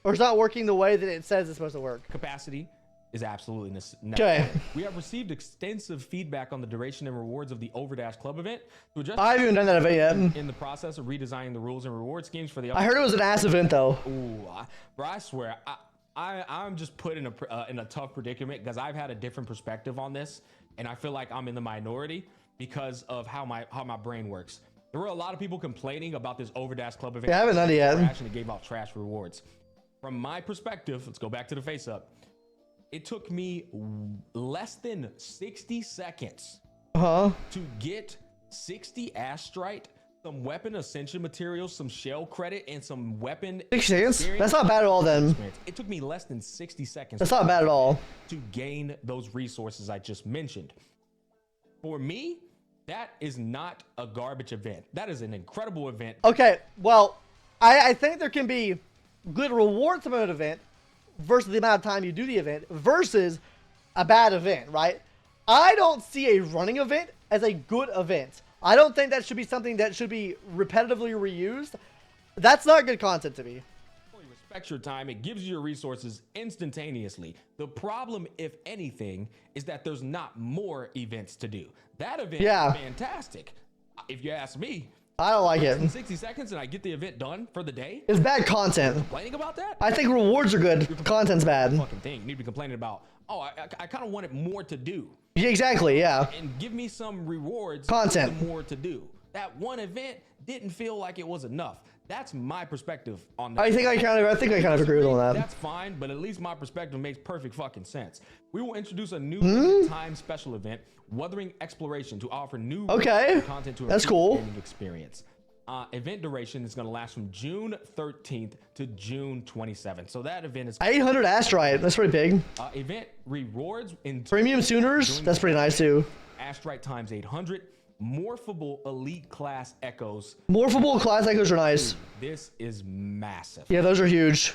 Or it's not working the way that it says it's supposed to work. Capacity is absolutely necessary. Okay. We have received extensive feedback on the duration and rewards of the Overdash Club event. To adjust I haven't even done that event yet. In the process of redesigning the rules and reward schemes for the... I heard it was an ass event, though. Ooh, bro, I swear, I'm just put in a tough predicament because I've had a different perspective on this, and I feel like I'm in the minority because of how my brain works. There were a lot of people complaining about this Overdash Club event. Yeah, I haven't done it yet. Actually gave out trash rewards. From my perspective, let's go back to the face up. It took me less than 60 seconds to get 60 Astrite, some weapon ascension materials, some shell credit, and some weapon 6 seconds? That's not bad at all then. It took me less than 60 seconds. That's not bad at all. To gain those resources I just mentioned. For me, that is not a garbage event. That is an incredible event. Okay, well, I think there can be good rewards from an event versus the amount of time you do the event versus a bad event, right? I don't see a running event as a good event. I don't think that should be something that should be repetitively reused. That's not good content to me. Respect your time. It gives you your resources instantaneously. The problem, if anything, is that there's not more events to do. That event is fantastic. If you ask me, I don't like it. In 60 seconds and I get the event done for the day. It's bad content. Complaining about that? I think rewards are good. Content's bad. Fucking thing. You need to be complaining about, oh, I kind of wanted more to do. Yeah, exactly, yeah. And give me some rewards. Content. More to do. That one event didn't feel like it was enough. That's my perspective on that. I think I kind of agree with all that. That's fine, but at least my perspective makes perfect fucking sense. We will introduce a new time special event, Wuthering Exploration, to offer new content to that's cool gaming experience. Event duration is going to last from June 13th to June 27th. So that event is 800 Astrite. That's pretty big. Event rewards in premium Sooners. That's pretty nice too. Astrite times 800. Morphable elite class echoes. Morphable class echoes are nice. Dude, this is massive. Yeah, those are huge.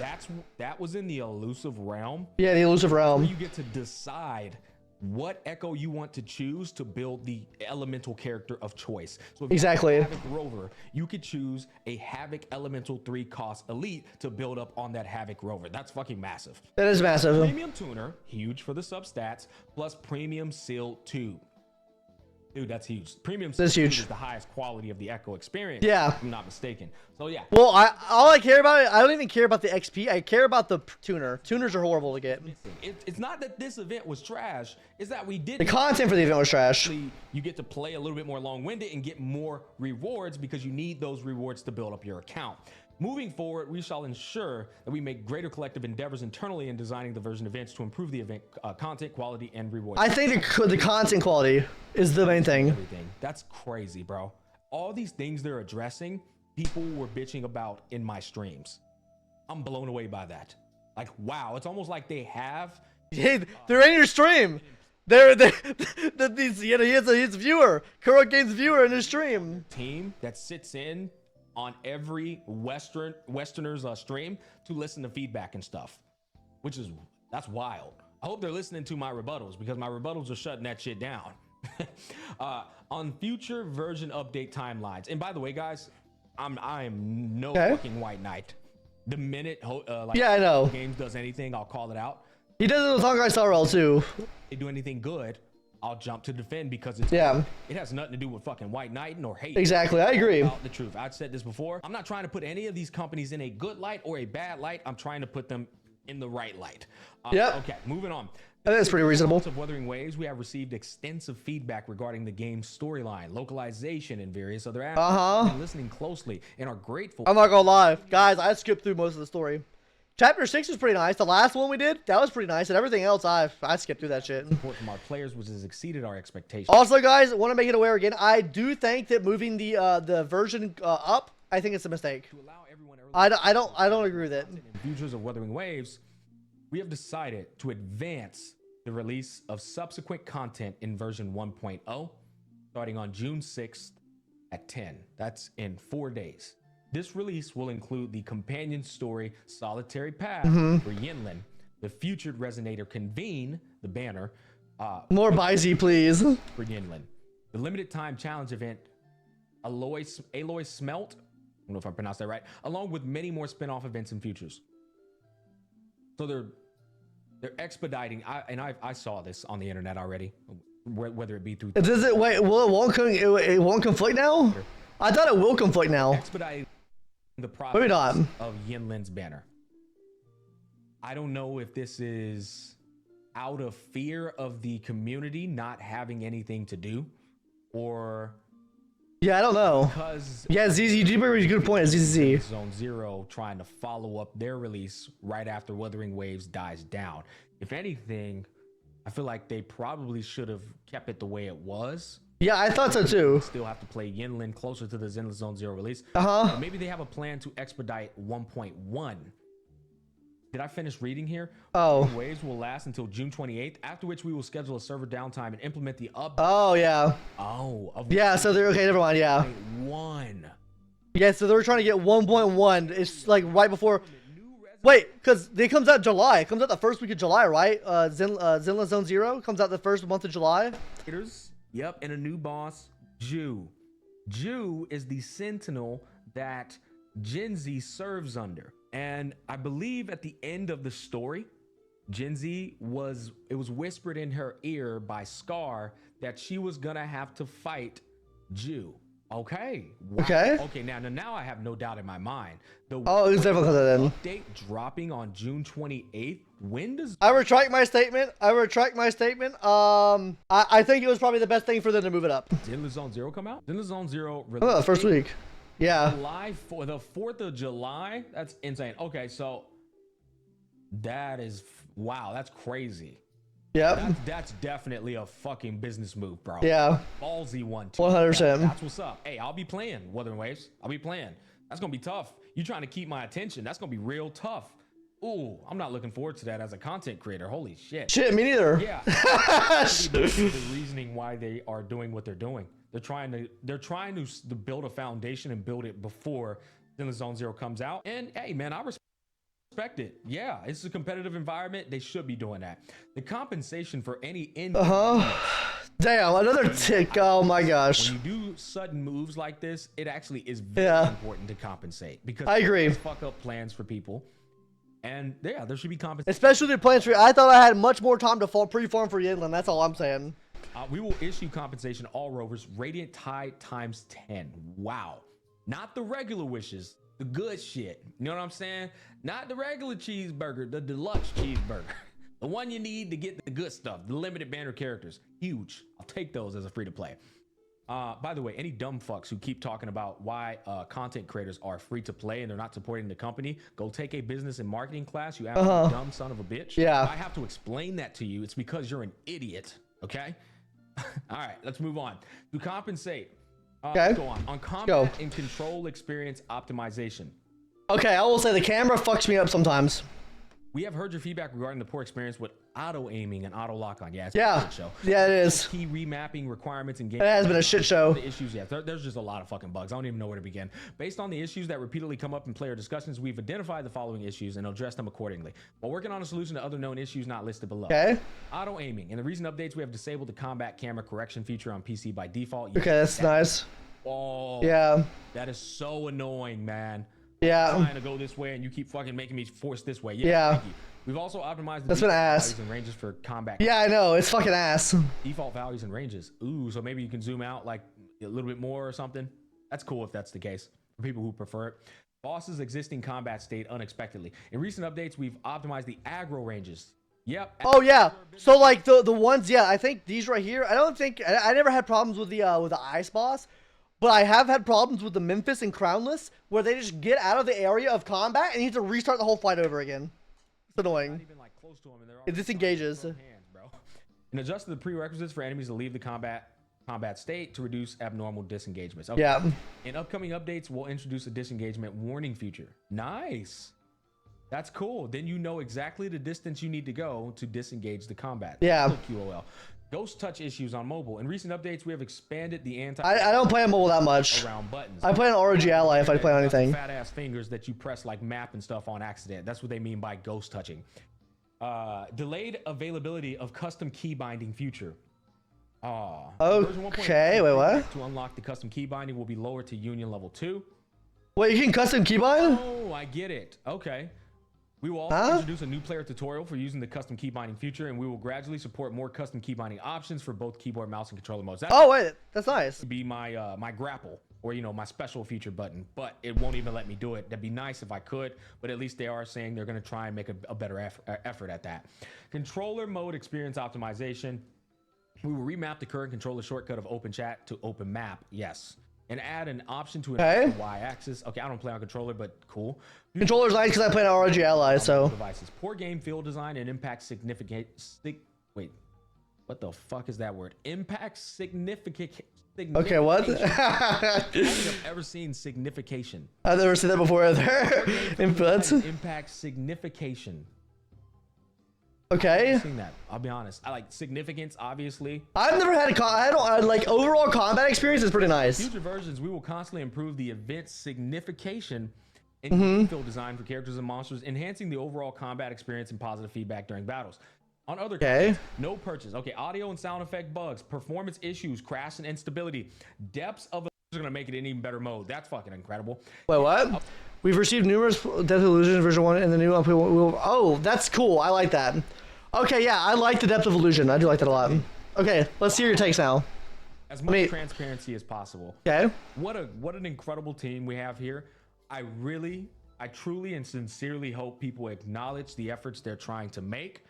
That was in the elusive realm. Yeah, the elusive realm. You get to decide what echo you want to choose to build the elemental character of choice. So if Exactly. you have Havoc Rover, you could choose a Havoc Elemental 3 cost elite to build up on that Havoc Rover. That's fucking massive. That is massive. Premium tuner, huge for the substats, plus premium sealed tube. Dude, that's huge. Premium That's sealed tube huge. is the highest quality of the echo experience. Yeah. If I'm not mistaken. So yeah. Well, all I care about, I don't even care about the XP. I care about the tuner. Tuners are horrible to get. It's not that this event was trash. It's that we did The content for the event was trash. You get to play a little bit more long-winded and get more rewards because you need those rewards to build up your account. Moving forward, we shall ensure that we make greater collective endeavors internally in designing the version events to improve the event content quality and rewards. I think the content quality is the main thing. Everything. That's crazy, bro. All these things they're addressing, people were bitching about in my streams. I'm blown away by that. Like, wow, it's almost like they have. Hey, they're in your stream. They're these, you know, he's a viewer. Kuro Games viewer in his stream. Team that sits in on every Westerner's stream to listen to feedback and stuff, that's wild. I hope they're listening to my rebuttals because my rebuttals are shutting that shit down. On future version update timelines. And by the way, guys, I am no fucking White Knight. The minute like yeah, I know. Games does anything, I'll call it out. He does it with Honkai Star Rail too. If they do anything good, I'll jump to defend because it has nothing to do with fucking White Knight nor hate. Exactly, I agree. The truth. I've said this before. I'm not trying to put any of these companies in a good light or a bad light. I'm trying to put them in the right light. Okay, moving on. That's pretty reasonable. Of Wuthering Waves, we have received extensive feedback regarding the game's storyline, localization, and various other aspects. We've been listening closely and are grateful. I'm not gonna lie, guys. I skipped through most of the story. Chapter 6 was pretty nice. The last one we did, that was pretty nice. And everything else, I skipped through that shit. Support from our players, which has exceeded our expectations. Also, guys, want to make it aware again. I do think that moving the version up, I think it's a mistake. To allow everyone I don't agree with it. In futures of Wuthering Waves, we have decided to advance the release of subsequent content in version 1.0, starting on June 6th at 10. That's in 4 days. This release will include the companion story Solitary Path for Yinlin, the featured Resonator Convene, the banner. More Baizi, please. For Yinlin. The limited time challenge event, Alloy Smelt, I don't know if I pronounced that right, along with many more spin-off events and futures. So they're expediting, I saw this on the internet already, whether it be through... Does it, wait, well, it won't conflict now? I thought it will conflict now. Expediting the process of Yinlin's banner. I don't know if this is out of fear of the community not having anything to do, or yeah, I don't know. Because yeah, ZZ, you bring a good point. ZZ Zone Zero trying to follow up their release right after Wuthering Waves dies down. If anything, I feel like they probably should have kept it the way it was. Yeah, I thought so too. Still have to play Yinlin closer to the Zenless Zone Zero release. Maybe they have a plan to expedite 1.1. Did I finish reading here? Oh. Waves will last until June 28th, after which we will schedule a server downtime and implement the update. Oh, yeah. Yeah, so they're okay, never mind, yeah. 1. Yeah, so they're trying to get 1.1. It's like right before. Wait, because it comes out July. It comes out the first week of July, right? Zenless Zone Zero comes out the first month of July. Yep, and a new boss, Ju. Ju is the sentinel that Genzi serves under. And I believe at the end of the story, Genzi was whispered in her ear by Scar that she was gonna have to fight Ju. Okay. Wow. Okay. Now I have no doubt in my mind. It's definitely then. Update dropping on June 28th. When does I retract my statement? I think it was probably the best thing for them to move it up. Zenless Zone Zero come out? Zenless Zone Zero first week. Yeah. The 4th of July? That's insane. Okay, so that is wow, that's crazy. Yeah. That's definitely a fucking business move, bro. Yeah. Ballsy one too. 100%. That's what's up. Hey, I'll be playing Wuthering Waves. I'll be playing. That's gonna be tough. You trying to keep my attention? That's gonna be real tough. Ooh, I'm not looking forward to that as a content creator. Holy shit. Shit, me neither. Yeah. The reasoning why they are doing what they're doing. They're trying to build a foundation and build it before Zenless Zone Zero comes out. And hey, man, I respect respect it. Yeah, it's a competitive environment. They should be doing that. The compensation for any Damn, another tick. Oh my gosh. When you do sudden moves like this, it actually is very important to compensate, because I agree. Fuck up plans for people. And yeah, there should be compensation. Especially the plans for. I thought I had much more time to pre-farm for Yinland. That's all I'm saying. We will issue compensation all rovers Radiant Tide times 10. Wow. Not the regular wishes, the good shit. You know what I'm saying? Not the regular cheeseburger, the deluxe cheeseburger. The one you need to get the good stuff, the limited banner characters. Huge. I'll take those as a free to play. By the way, any dumb fucks who keep talking about why content creators are free to play and they're not supporting the company, go take a business and marketing class, you absolute dumb son of a bitch. Yeah. If I have to explain that to you, it's because you're an idiot, okay? All right, let's move on. To compensate, okay. Go on combat and control experience optimization. Okay, I will say the camera fucks me up sometimes. We have heard your feedback regarding the poor experience with auto aiming and auto lock on. Yeah, it's yeah, a shit show. Yeah, it is. Key remapping requirements in game. It has been a shit show. The issues, yeah, there's just a lot of fucking bugs. I don't even know where to begin. Based on the issues that repeatedly come up in player discussions, we've identified the following issues and addressed them accordingly, while working on a solution to other known issues not listed below. Okay. Auto aiming. In the recent updates, we have disabled the combat camera correction feature on PC by default. Okay, that's nice. Oh, yeah. That is so annoying, man. Yeah. I'm trying to go this way and you keep fucking making me force this way. Yeah. Thank you. We've also optimized the that's been ass. values and ranges for combat. Yeah, I know. It's fucking ass. Default values and ranges. Ooh, so maybe you can zoom out like a little bit more or something. That's cool if that's the case for people who prefer it. Boss's existing combat state unexpectedly. In recent updates, we've optimized the aggro ranges. Yep. Oh yeah. So like the ones, yeah, I think these right here. I never had problems with the ice boss, but I have had problems with the Memphis and Crownless where they just get out of the area of combat and you have to restart the whole fight over again. It's annoying. Not even like close to them and it disengages. hands, bro. And adjusted the prerequisites for enemies to leave the combat state to reduce abnormal disengagements. Okay. Yeah. In upcoming updates, we'll introduce a disengagement warning feature. Nice. That's cool. Then you know exactly the distance you need to go to disengage the combat. Yeah. QOL. Ghost touch issues on mobile. In recent updates, we have expanded the I don't play on mobile that much. Around buttons. I play on ROG Ally if I play on anything. Fat ass fingers that you press like map and stuff on accident. That's what they mean by ghost touching. Delayed availability of custom key binding feature. Okay, wait, what? To unlock the custom key binding will be lowered to Union level 2. Wait, you can custom keybind? Oh, I get it. Okay. We will also introduce a new player tutorial for using the custom key binding feature, and we will gradually support more custom key binding options for both keyboard, mouse, and controller modes. Oh, wait, that's nice. Be my my grapple, or my special feature button, but it won't even let me do it. That'd be nice if I could, but at least they are saying they're going to try and make a better effort at that. Controller mode experience optimization. We will remap the current controller shortcut of open chat to open map. Yes. And add an option to the Y-axis. Okay, I don't play on controller, but cool. Controller's nice because I play on ROG Ally, so. Devices. Poor game field design and impact significant. Wait, what the fuck is that word? Impact significant. Okay, what? I don't think I've ever seen signification. I've never seen that before either. Inputs. Impact signification. Okay. I've seen that. I'll be honest. I like significance, obviously. I've never had like overall combat experience is pretty nice. Future versions, we will constantly improve the event signification and field design for characters and monsters, enhancing the overall combat experience and positive feedback during battles. On other contents, no purchase. Okay, audio and sound effect bugs, performance issues, crash and instability, depths of are gonna make it an even better mode. That's fucking incredible. Wait, what? We've received numerous Depth of Illusion version 1 and the new oh, that's cool. I like that. Okay, yeah, I like the Depth of Illusion. I do like that a lot. Okay, let's hear your takes now. As much transparency as possible. Okay. What an incredible team we have here. I truly and sincerely hope people acknowledge the efforts they're trying to make,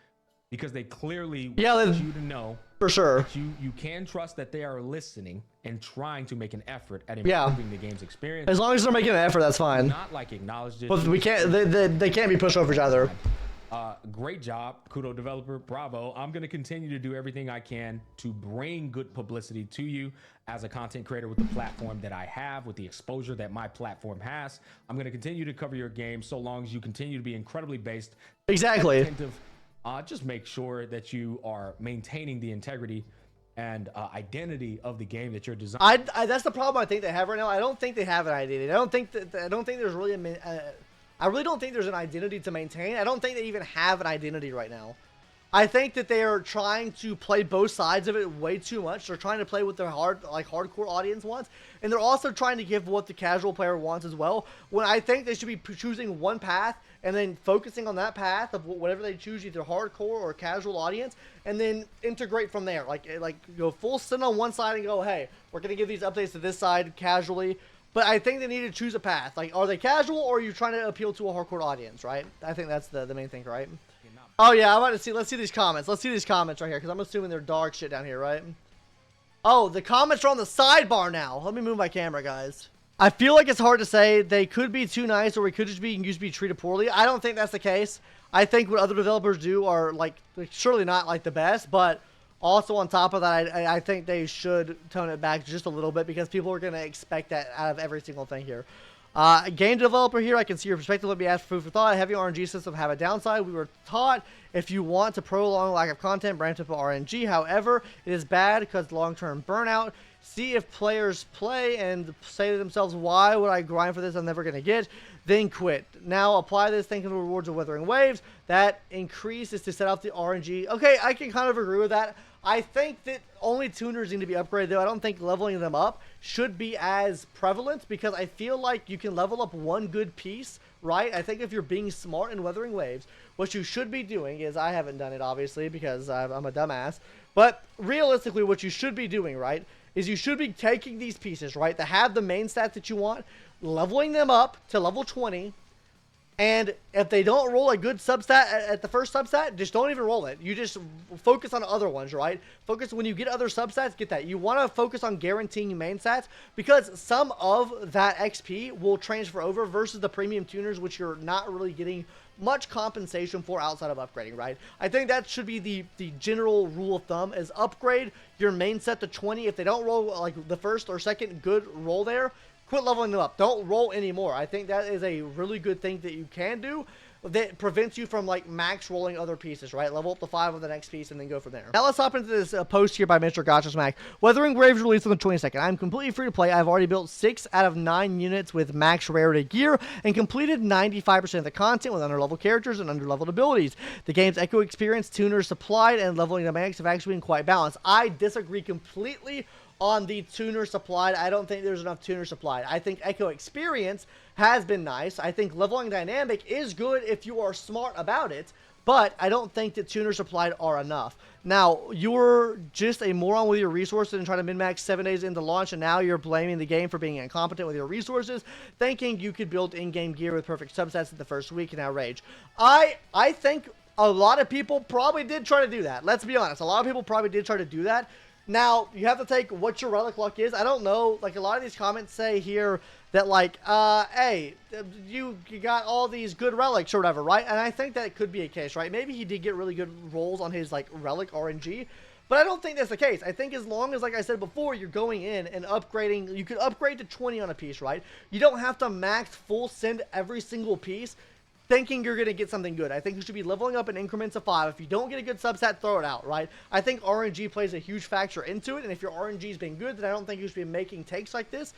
because they clearly want you to know for sure that you can trust that they are listening and trying to make an effort at improving the game's experience. As long as they're making an effort, that's fine. Not like acknowledge it. But we can't. They can't be pushovers either. Great job, Kudo developer, bravo. I'm going to continue to do everything I can to bring good publicity to you as a content creator with the platform that I have, with the exposure that my platform has. I'm going to continue to cover your game so long as you continue to be incredibly based. Exactly. Attentive. Just make sure that you are maintaining the integrity and identity of the game that you're designing. That's the problem I think they have right now. I don't think they have an identity. I don't think there's really I really don't think there's an identity to maintain. I don't think they even have an identity right now. I think that they are trying to play both sides of it way too much. They're trying to play what their hardcore audience wants, and they're also trying to give what the casual player wants as well. When I think they should be choosing one path and then focusing on that path of whatever they choose, either hardcore or casual audience, and then integrate from there. Like go full send on one side and go, hey, we're gonna give these updates to this side casually. But I think they need to choose a path. Like, are they casual or are you trying to appeal to a hardcore audience, right? I think that's the main thing, right? Oh, yeah, I'm about to see. Let's see these comments. Let's see these comments right here, because I'm assuming they're dog shit down here, right? Oh, the comments are on the sidebar now. Let me move my camera, guys. I feel like it's hard to say. They could be too nice, or we could just be used to be treated poorly. I don't think that's the case. I think what other developers do are, like, surely not, like, the best, but also on top of that, I think they should tone it back just a little bit, because people are going to expect that out of every single thing here. Game developer here, I can see your perspective. Let me ask for food for thought. Heavy RNG system have a downside. We were taught if you want to prolong lack of content, branch up RNG. However, it is bad because long-term burnout. See if players play and say to themselves, why would I grind for this I'm never going to get? Then quit. Now apply this thinking the rewards of Wuthering Waves. That increase is to set off the RNG. Okay, I can kind of agree with that. I think that only tuners need to be upgraded, though. I don't think leveling them up should be as prevalent, because I feel like you can level up one good piece, right? I think if you're being smart in Wuthering Waves, what you should be doing is, I haven't done it, obviously, because I'm a dumbass, but realistically, what you should be doing, right, is you should be taking these pieces, right, that have the main stats that you want, leveling them up to level 20, and if they don't roll a good substat at the first substat, just don't even roll it. You just focus on other ones, right? Focus when you get other substats, get that. You want to focus on guaranteeing main stats, because some of that XP will transfer over versus the premium tuners, which you're not really getting much compensation for outside of upgrading, right? I think that should be the general rule of thumb, is upgrade your main set to 20. If they don't roll like the first or second good roll there, quit leveling them up. Don't roll anymore. I think that is a really good thing that you can do that prevents you from like max rolling other pieces, right? Level up to 5 on the next piece and then go from there. Now let's hop into this post here by Mr. GACHA SMACK. Wuthering Waves released on the 22nd. I'm completely free to play. I've already built 6 out of 9 units with max rarity gear and completed 95% of the content with underleveled characters and underleveled abilities. The game's echo experience, tuners supplied, and leveling dynamics have actually been quite balanced. I disagree completely on the tuner supplied. I don't think there's enough tuner supplied. I think echo experience has been nice. I think leveling dynamic is good if you are smart about it, but I don't think that tuner supplied are enough. Now, you're just a moron with your resources and trying to min-max 7 days into launch, and now you're blaming the game for being incompetent with your resources, thinking you could build in-game gear with perfect substats in the first week and outrage. I think a lot of people probably did try to do that. Let's be honest. A lot of people probably did try to do that. Now, you have to take what your relic luck is. I don't know, like a lot of these comments say here that like, hey, you got all these good relics or whatever, right? And I think that could be a case, right? Maybe he did get really good rolls on his like relic RNG, but I don't think that's the case. I think as long as, like I said before, you're going in and upgrading, you could upgrade to 20 on a piece, right? You don't have to max full send every single piece thinking you're going to get something good. I think you should be leveling up in increments of 5. If you don't get a good substat, throw it out, right? I think RNG plays a huge factor into it, and if your RNG's been good, then I don't think you should be making takes like this.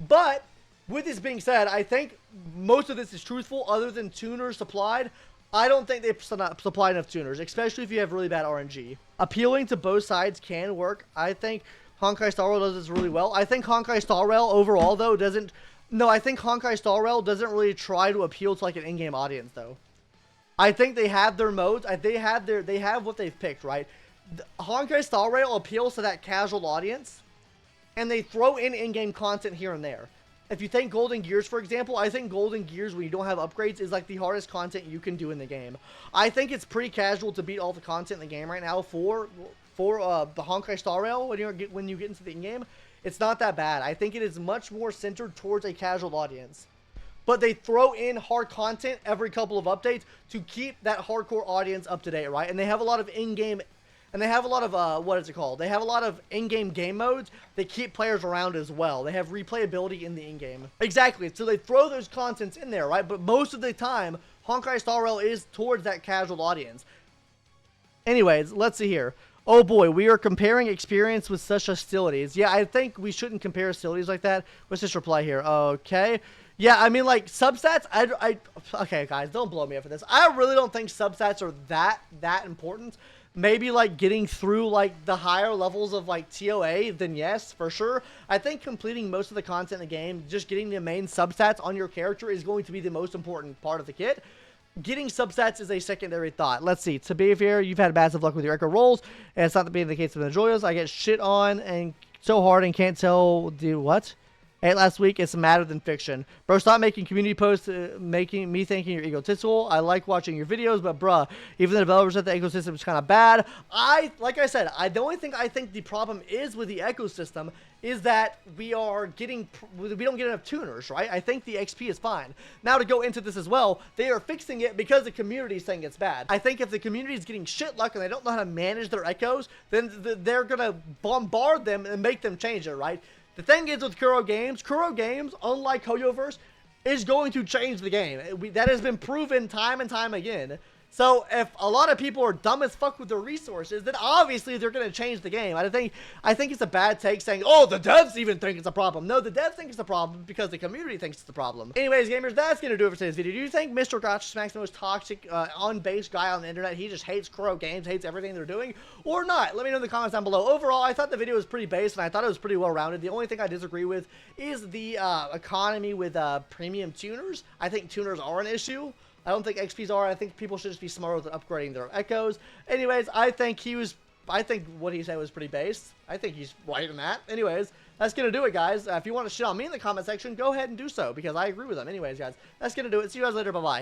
But with this being said, I think most of this is truthful other than tuners supplied. I don't think they supply enough tuners, especially if you have really bad RNG. Appealing to both sides can work. I think Honkai Star Rail does this really well. I think Honkai Star Rail overall, though, doesn't... No, I think Honkai Star Rail doesn't really try to appeal to like an in-game audience, though. I think they have their modes. They have what they've picked, right? Honkai Star Rail appeals to that casual audience, and they throw in-game content here and there. If you think Golden Gears, for example, I think Golden Gears, when you don't have upgrades, is like the hardest content you can do in the game. I think it's pretty casual to beat all the content in the game right now for the Honkai Star Rail when you get into the in-game. It's not that bad. I think it is much more centered towards a casual audience. But they throw in hard content every couple of updates to keep that hardcore audience up to date, right? And they have a lot of in-game, and they have a lot of, what is it called? They have a lot of in-game game modes that keep players around as well. They have replayability in the in-game. Exactly. So they throw those contents in there, right? But most of the time, Honkai Star Rail is towards that casual audience. Anyways, let's see here. Oh boy, we are comparing experience with such hostilities. Yeah, I think we shouldn't compare hostilities like that. Let's just reply here. Okay. Yeah, I mean, like, substats, okay, guys, don't blow me up for this. I really don't think substats are that important. Maybe, like, getting through, like, the higher levels of, like, TOA, then yes, for sure. I think completing most of the content in the game, just getting the main substats on your character is going to be the most important part of the kit. Getting substats is a secondary thought. Let's see. To be fair, you've had massive luck with your echo rolls, and it's not being the case with the Joyos. I get shit on and so hard and can't tell, dude, what? Hey, last week, it's madder than fiction. Bro, stop making community posts, making me thinking you're egotistical. I like watching your videos, but bruh, even the developers said the ecosystem is kind of bad. Like I said, the only thing I think the problem is with the ecosystem is that we don't get enough tuners, right? I think the XP is fine. Now, to go into this as well, they are fixing it because the community is saying it's bad. I think if the community is getting shit luck and they don't know how to manage their echoes, then they're gonna bombard them and make them change it, right? The thing is with Kuro Games, unlike Hoyoverse, is going to change the game. That has been proven time and time again. So if a lot of people are dumb as fuck with their resources, then obviously they're going to change the game. I think it's a bad take saying, oh, the devs even think it's a problem. No, the devs think it's a problem because the community thinks it's a problem. Anyways, gamers, that's going to do it for today's video. Do you think Mr. Gacha Smacks the most toxic, on-base guy on the internet? He just hates Kuro Games, hates everything they're doing, or not? Let me know in the comments down below. Overall, I thought the video was pretty base, and I thought it was pretty well-rounded. The only thing I disagree with is the economy with premium tuners. I think tuners are an issue. I don't think XPs are. I think people should just be smarter with upgrading their echoes. Anyways, I think what he said was pretty base. I think he's right in that. Anyways, that's going to do it, guys. If you want to shit on me in the comment section, go ahead and do so, because I agree with him. Anyways, guys, that's going to do it. See you guys later. Bye-bye.